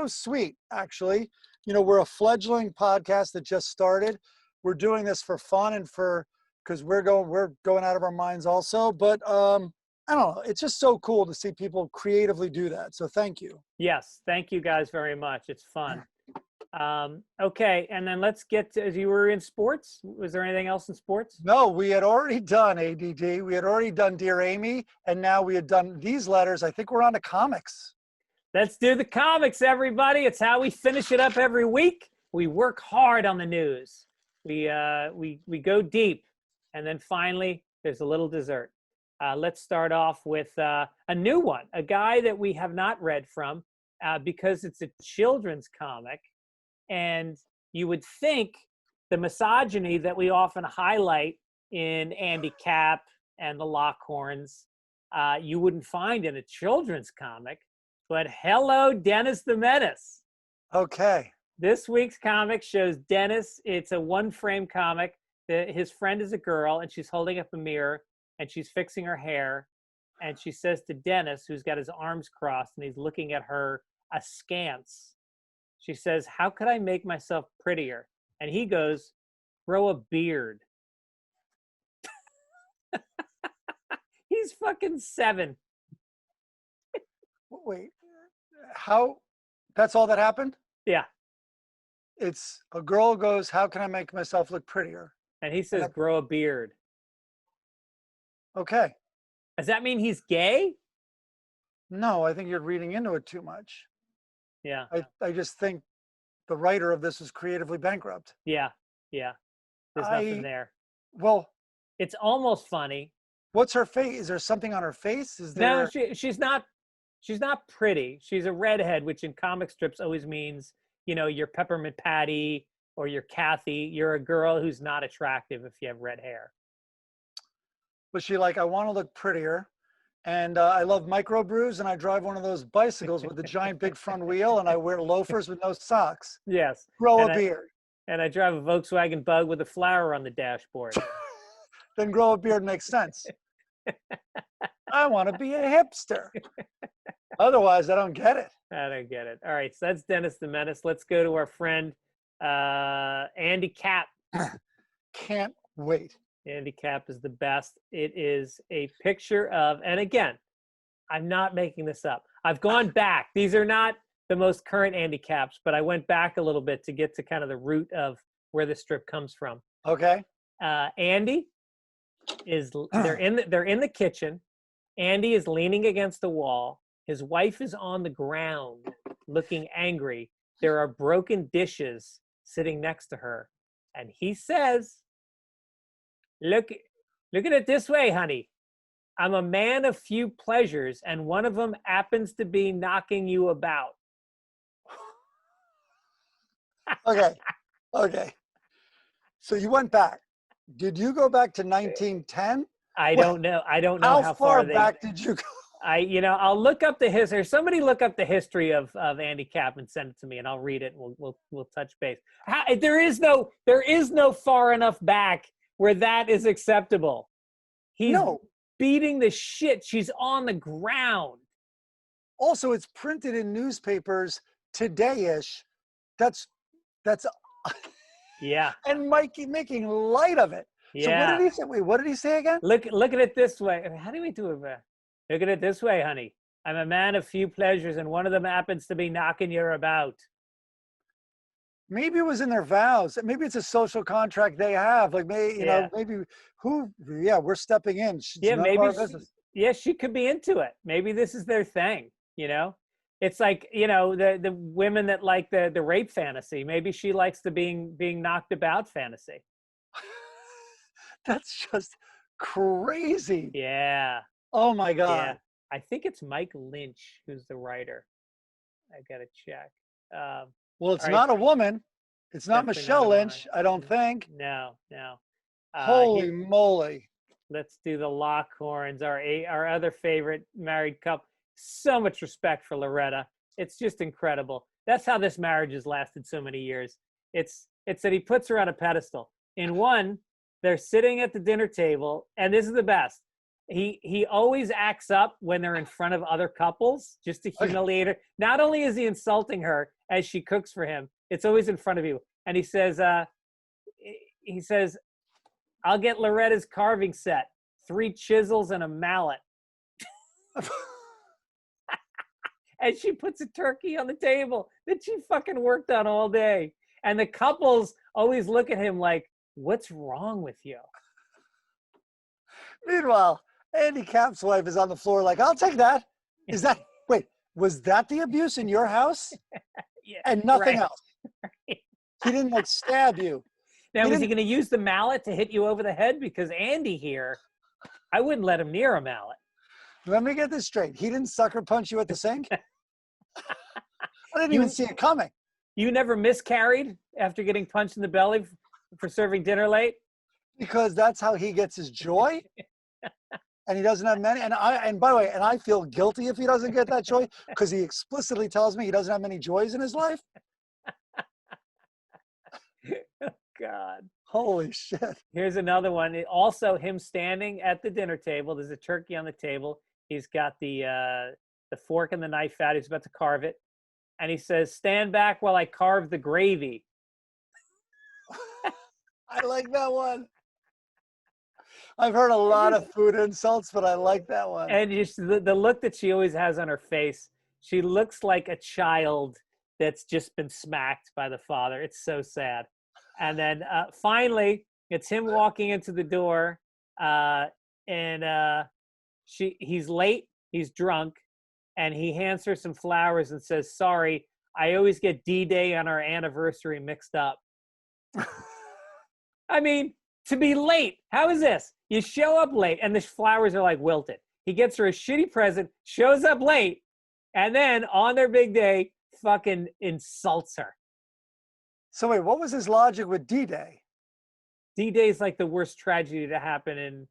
sweet, actually. We're a fledgling podcast that just started. We're doing this for fun and because we're going out of our minds also. But I don't know. It's just so cool to see people creatively do that. So thank you. Yes, thank you guys very much. It's fun. Okay, and then let's get to, as you were in sports. Was there anything else in sports? No, we had already done ADD. We had already done Dear Amy, and now we had done these letters. I think we're on to comics. Let's do the comics, everybody. It's how we finish it up every week. We work hard on the news. We go deep, and then finally there's a little dessert. Let's start off with a new one, a guy that we have not read from because it's a children's comic. And you would think the misogyny that we often highlight in Andy Capp and the Lockhorns, you wouldn't find in a children's comic. But hello, Dennis the Menace. Okay. This week's comic shows Dennis. It's a one-frame comic. His friend is a girl, and she's holding up a mirror, and she's fixing her hair. And she says to Dennis, who's got his arms crossed, and he's looking at her askance. She says, how could I make myself prettier? And he goes, grow a beard. He's fucking 7. Wait, how? That's all that happened? Yeah. It's a girl goes, how can I make myself look prettier? And he says, grow a beard. Okay. Does that mean he's gay? No, I think you're reading into it too much. Yeah. I just think the writer of this is creatively bankrupt. Yeah. Yeah. There's nothing there. Well, it's almost funny. What's her face? Is there something on her face? Is there? No, she's not pretty. She's a redhead, which in comic strips always means, you're Peppermint Patty or you're Kathy. You're a girl who's not attractive if you have red hair. Was she like, I want to look prettier, and I love microbrews, and I drive one of those bicycles with the giant big front wheel, and I wear loafers with no socks. Yes. Grow a beard. And I drive a Volkswagen Bug with a flower on the dashboard. Then grow a beard makes sense. I want to be a hipster. Otherwise, I don't get it. I don't get it. All right, so that's Dennis the Menace. Let's go to our friend Andy Capp. Can't wait. Andy Capp is the best. It is a picture of, and again, I'm not making this up. I've gone back. These are not the most current Andy Capps, but I went back a little bit to get to kind of the root of where the strip comes from. Okay. Andy is they're in the kitchen. Andy is leaning against the wall. His wife is on the ground looking angry. There are broken dishes sitting next to her. And he says, look at it this way, honey. I'm a man of few pleasures, and one of them happens to be knocking you about. Okay. So you went back. Did you go back to 1910? I don't know. I don't know how far back did you go? I'll look up the history. Somebody look up the history of Andy Capp and send it to me, and I'll read it. And we'll touch base. There is no far enough back where that is acceptable. He's beating the shit. She's on the ground. Also, it's printed in newspapers today-ish. That's yeah. And Mikey making light of it. So what Yeah. did he say? Wait, what did he say again? Look at it this way. How do we do it? Look at it this way, honey. I'm a man of few pleasures, and one of them happens to be knocking you about. Maybe it was in their vows. Maybe it's a social contract they have. Like, Yeah. maybe yeah, we're stepping in. It's Yeah, none of maybe our business. she could be into it. Maybe this is their thing, you know? It's like, the women that like the rape fantasy. Maybe she likes the being knocked about fantasy. That's just crazy. Yeah. Oh my Yeah. God. I think it's Mike Lynch who's the writer. I gotta check. All Well, it's right, not a woman. It's not definitely not Michelle a woman. Lynch, I don't think. No, no. Holy moly. Let's do the Lockhorns, our other favorite married couple. So much respect for Loretta. It's just incredible. That's how this marriage has lasted so many years. It's that he puts her on a pedestal. In one, they're sitting at the dinner table, and this is the best. He always acts up when they're in front of other couples just to humiliate her. Not only is he insulting her as she cooks for him, it's always in front of you. And he says, I'll get Loretta's carving set, 3 chisels and a mallet. And she puts a turkey on the table that she fucking worked on all day. And the couples always look at him like, what's wrong with you? Meanwhile, Andy Capp's wife is on the floor like, I'll take that. Wait, was that the abuse in your house? Yeah, And nothing right. else. He didn't stab you. Now, is he going to use the mallet to hit you over the head? Because Andy here, I wouldn't let him near a mallet. Let me get this straight. He didn't sucker punch you at the sink? I didn't even see it coming. You never miscarried after getting punched in the belly for serving dinner late? Because that's how he gets his joy. And he doesn't have many. And by the way, I feel guilty if he doesn't get that joy because he explicitly tells me he doesn't have many joys in his life. God. Holy shit. Here's another one. Also him standing at the dinner table. There's a turkey on the table. He's got the fork and the knife out. He's about to carve it. And he says, stand back while I carve the gravy. I like that one. I've heard a lot of food insults, but I like that one. And just the look that she always has on her face, she looks like a child that's just been smacked by the father. It's so sad. And then finally, it's him walking into the door, and he's late, he's drunk, and he hands her some flowers and says, sorry, I always get D-Day on our anniversary mixed up. I mean, to be late, how is this? You show up late, and the flowers are like wilted. He gets her a shitty present, shows up late, and then on their big day, fucking insults her. So wait, what was his logic with D-Day? D-Day is like the worst tragedy to happen in.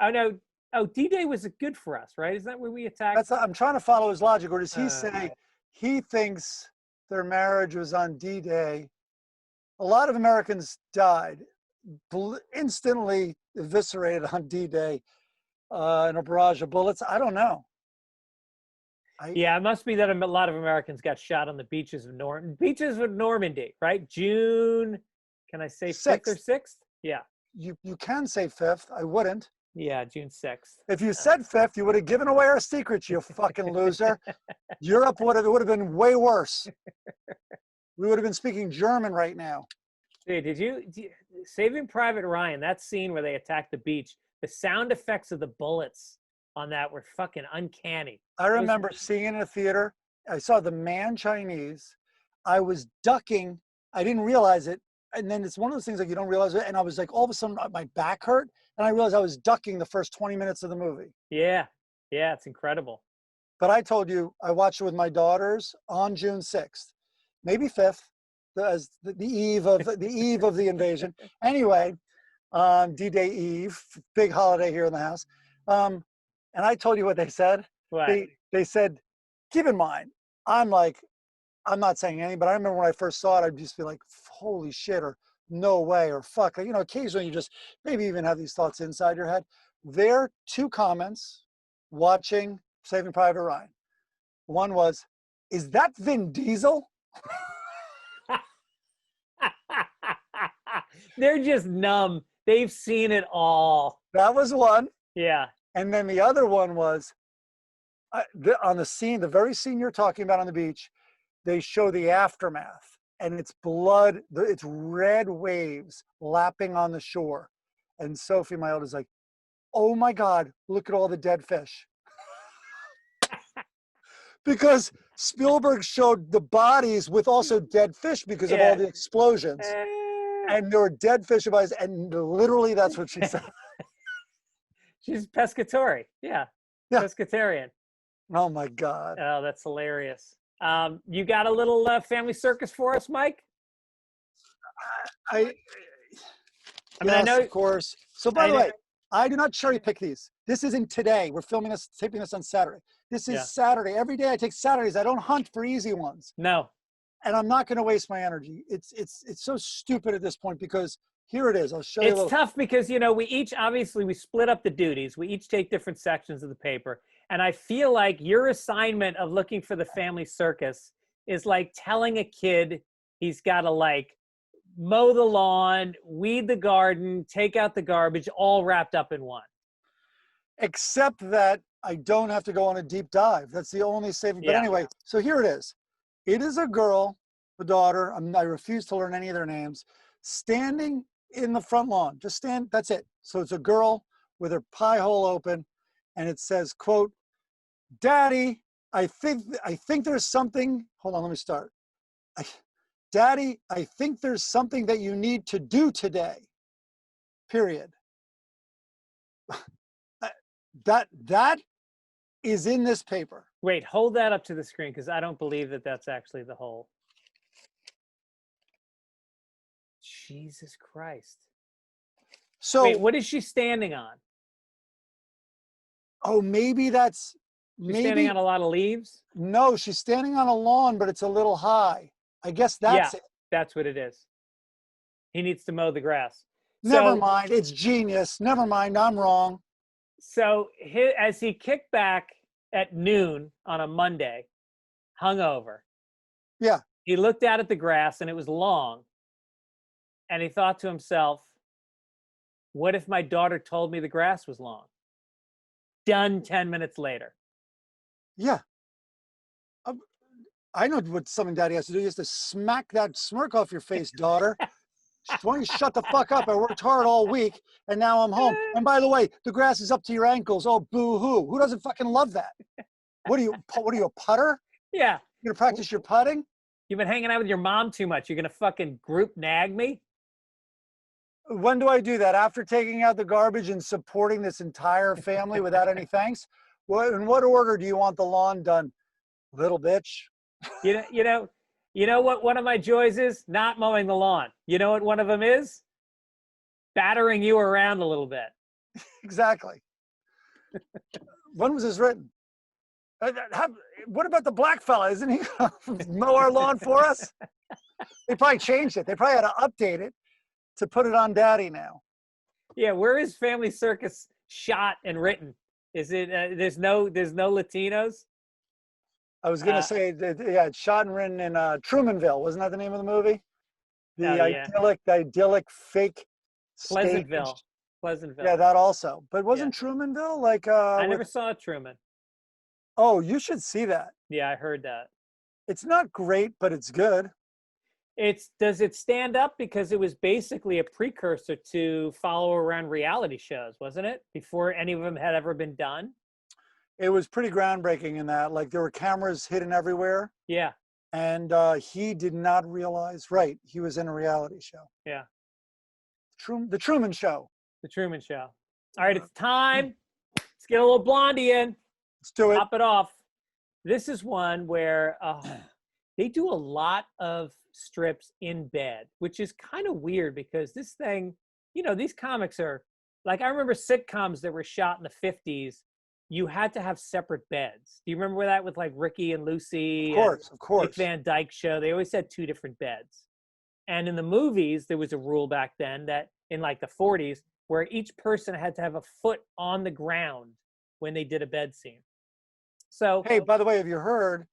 Oh no! Oh, D-Day was good for us, right? Is that where we attacked? I'm trying to follow his logic. Or does he say he thinks their marriage was on D-Day? A lot of Americans died, instantly eviscerated on D-Day in a barrage of bullets. I don't know. Yeah, it must be that a lot of Americans got shot on the beaches of Normandy, right? June, can I say 5th or 6th? Yeah. You can say 5th. I wouldn't. Yeah, June 6th. If you said 5th, you would have given away our secrets, you fucking loser. Europe would have been way worse. We would have been speaking German right now. Dude, did you Saving Private Ryan, that scene where they attack the beach, the sound effects of the bullets on that were fucking uncanny. I remember seeing it in a theater. I saw The Man Chinese. I was ducking. I didn't realize it. And then it's one of those things like you don't realize it. And I was like, all of a sudden my back hurt. And I realized I was ducking the first 20 minutes of the movie. Yeah. Yeah, it's incredible. But I told you, I watched it with my daughters on June 6th, maybe 5th, as the eve of the invasion. Anyway, D-Day Eve, big holiday here in the house. And I told you what they said. What? They said, keep in mind, I'm not saying anything, but I remember when I first saw it, I'd just be like, holy shit, or no way, or fuck. You know, occasionally you just maybe even have these thoughts inside your head. Their 2 comments watching Saving Private Ryan. One was, is that Vin Diesel? They're just numb They've seen it all. That was one. Yeah. And then the other one was on the scene, the very scene you're talking about on the beach, they show the aftermath, and it's blood, it's red waves lapping on the shore. And Sophie, my oldest, is like, oh my God, look at all the dead fish. Because Spielberg showed the bodies with also dead fish because of all the explosions. And there were dead fish bodies, and literally that's what she said. She's pescatore. Yeah. Pescatarian. Oh my God. Oh, that's hilarious. You got a little family circus for us, Mike? I mean, I know, of course. So by the way, I do not cherry pick these. This isn't today. We're taping this on Saturday. This is Saturday. Every day I take Saturdays. I don't hunt for easy ones. No. And I'm not going to waste my energy. It's so stupid at this point because here it is. I'll show you. It's tough because, you know, we each, obviously we split up the duties. We each take different sections of the paper. And I feel like your assignment of looking for the family circus is like telling a kid he's got to like mow the lawn, weed the garden, take out the garbage, all wrapped up in one. Except that I don't have to go on a deep dive. That's the only saving. But anyway, so here it is. It is a girl, a daughter. I refuse to learn any of their names. Standing in the front lawn. Just stand. That's it. So it's a girl with her pie hole open, and it says, "Quote, Daddy, I think there's something." Hold on, let me start. Daddy, I think there's something that you need to do today. Period. That is in this paper. Wait, hold that up to the screen because I don't believe that that's actually the whole. Jesus Christ. So wait, what is she standing on? Oh, maybe that's She's standing on a lot of leaves? No, she's standing on a lawn, but it's a little high. I guess that's it. That's what it is. He needs to mow the grass. Never mind. It's genius. Never mind. I'm wrong. So as he kicked back at noon on a Monday, hungover. Yeah. He looked out at the grass and it was long. And he thought to himself, what if my daughter told me the grass was long? Done 10 minutes later. Yeah. I know what something Daddy has to do. He has to smack that smirk off your face, daughter. Why don't you shut the fuck up? I worked hard all week, and now I'm home. And by the way, the grass is up to your ankles. Oh, boo-hoo. Who doesn't fucking love that? What are you, a putter? Yeah. You gonna practice your putting? You've been hanging out with your mom too much. You're gonna fucking group nag me? When do I do that? After taking out the garbage and supporting this entire family without any thanks? In what order do you want the lawn done, little bitch? You know what one of my joys is? Not mowing the lawn. You know what one of them is? Battering you around a little bit. Exactly. When was this written? What about the black fella? Isn't he going to mow our lawn for us? They probably changed it. They probably had to update it to put it on Daddy now. Yeah, where is Family Circus shot and written? Is it there's no Latinos? I was going to say that, yeah, it's shot and written in Trumanville. Wasn't that the name of the movie? The idyllic fake Pleasantville. Stage. Pleasantville. Yeah, that also. But wasn't Trumanville like I never saw Truman. Oh, you should see that. Yeah, I heard that. It's not great, but it's good. Does it stand up because it was basically a precursor to follow around reality shows, wasn't it? Before any of them had ever been done. It was pretty groundbreaking in that, like there were cameras hidden everywhere. Yeah. And he did not realize, he was in a reality show. Yeah. The Truman Show. The Truman Show. All right, it's time. Let's get a little Blondie in. Let's do it. Top it off. This is one where they do a lot of strips in bed, which is kind of weird because this thing, these comics are, like, I remember sitcoms that were shot in the 50s. You had to have separate beds. Do you remember that with like Ricky and Lucy? Of course. Dick Van Dyke Show. They always had two different beds. And in the movies, there was a rule back then that in like the 40s, where each person had to have a foot on the ground when they did a bed scene. So, hey, by the way, have you heard,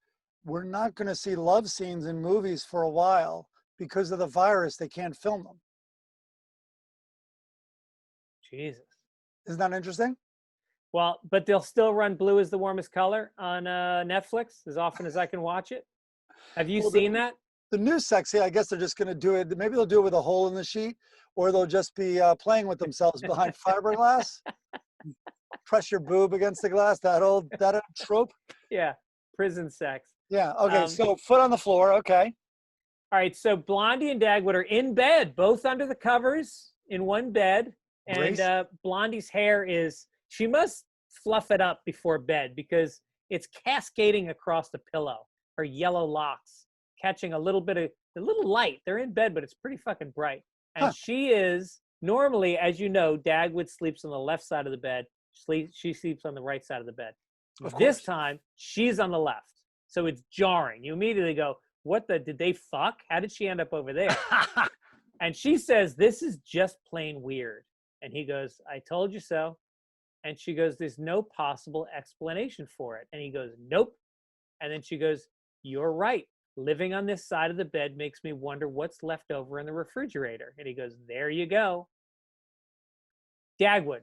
we're not going to see love scenes in movies for a while because of the virus. They can't film them. Jesus. Isn't that interesting? Well, but they'll still run Blue is the Warmest Color on Netflix as often as I can watch it. Have you seen that? The new sexy, I guess they're just going to do it. Maybe they'll do it with a hole in the sheet, or they'll just be playing with themselves behind fiberglass. Press your boob against the glass. That old trope. Yeah, prison sex. Yeah. Okay. So foot on the floor. Okay. All right. So Blondie and Dagwood are in bed, both under the covers in one bed, and Blondie's hair is. She must fluff it up before bed because it's cascading across the pillow. Her yellow locks catching a little light. They're in bed, but it's pretty fucking bright. And she is normally, as you know, Dagwood sleeps on the left side of the bed. She sleeps on the right side of the bed. This time, she's on the left. So it's jarring. You immediately go, did they fuck? How did she end up over there? And she says, this is just plain weird. And he goes, I told you so. And she goes, there's no possible explanation for it. And he goes, nope. And then she goes, you're right. Living on this side of the bed makes me wonder what's left over in the refrigerator. And he goes, there you go. Dagwood,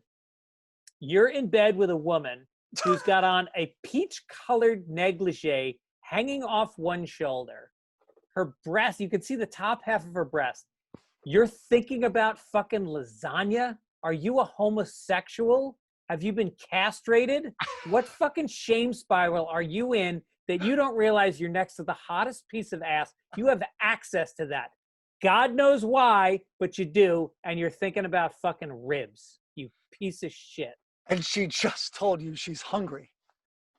you're in bed with a woman who's got on a peach-colored negligee hanging off one shoulder. Her breast, you can see the top half of her breast. You're thinking about fucking lasagna? Are you a homosexual? Have you been castrated? What fucking shame spiral are you in that you don't realize you're next to the hottest piece of ass? You have access to that. God knows why, but you do, and you're thinking about fucking ribs, you piece of shit. And she just told you she's hungry.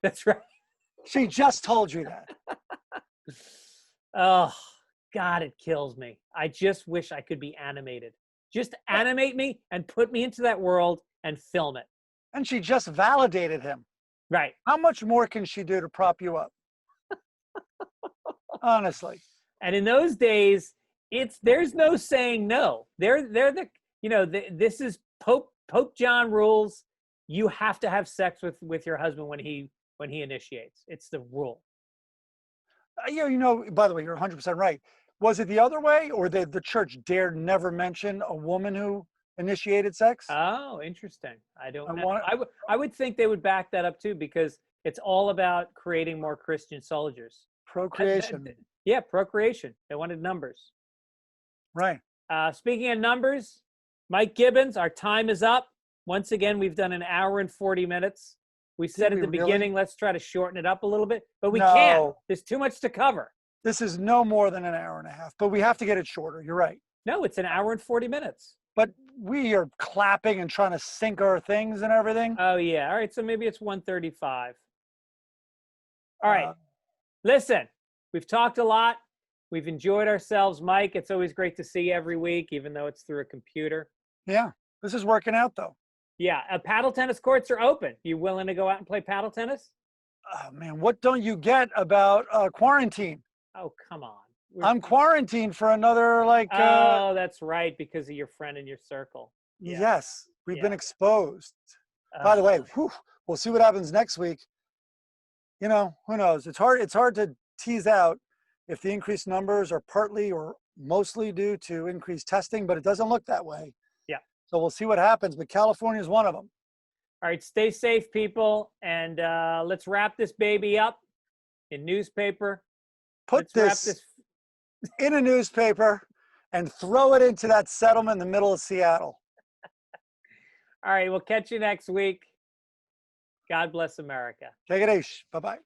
That's right. She just told you that. Oh, God, it kills me. I just wish I could be animated. Just animate me and put me into that world and film it. And she just validated him. Right. How much more can she do to prop you up? Honestly. And in those days, there's no saying no. They're this is Pope John rules. You have to have sex with your husband when he initiates. It's the rule. By the way, you're 100% right. Was it the other way, or the church dared never mention a woman who initiated sex? Oh, interesting. I don't know. I would think they would back that up too, because it's all about creating more Christian soldiers. Procreation. Yeah, procreation. They wanted numbers. Right. Speaking of numbers, Mike Gibbons, our time is up. Once again, we've done an hour and 40 minutes. We said at the beginning, let's try to shorten it up a little bit, but we can't. There's too much to cover. This is no more than an hour and a half, but we have to get it shorter. You're right. No, it's an hour and 40 minutes. But we are clapping and trying to sync our things and everything. Oh, yeah. All right, so maybe it's 1:35. All right. Listen, we've talked a lot. We've enjoyed ourselves. Mike, it's always great to see you every week, even though it's through a computer. Yeah, this is working out, though. Yeah, paddle tennis courts are open. You willing to go out and play paddle tennis? Oh, man, what don't you get about quarantine? Oh, come on. I'm quarantined for another, oh, that's right, because of your friend in your circle. Yeah. Yes, we've been exposed. By the way, we'll see what happens next week. Who knows? It's hard to tease out if the increased numbers are partly or mostly due to increased testing, but it doesn't look that way. Yeah. So we'll see what happens, but California is one of them. All right, stay safe, people, and let's wrap this baby up in newspaper. Put this in a newspaper and throw it into that settlement in the middle of Seattle. All right, we'll catch you next week. God bless America. Take it easy. Bye-bye.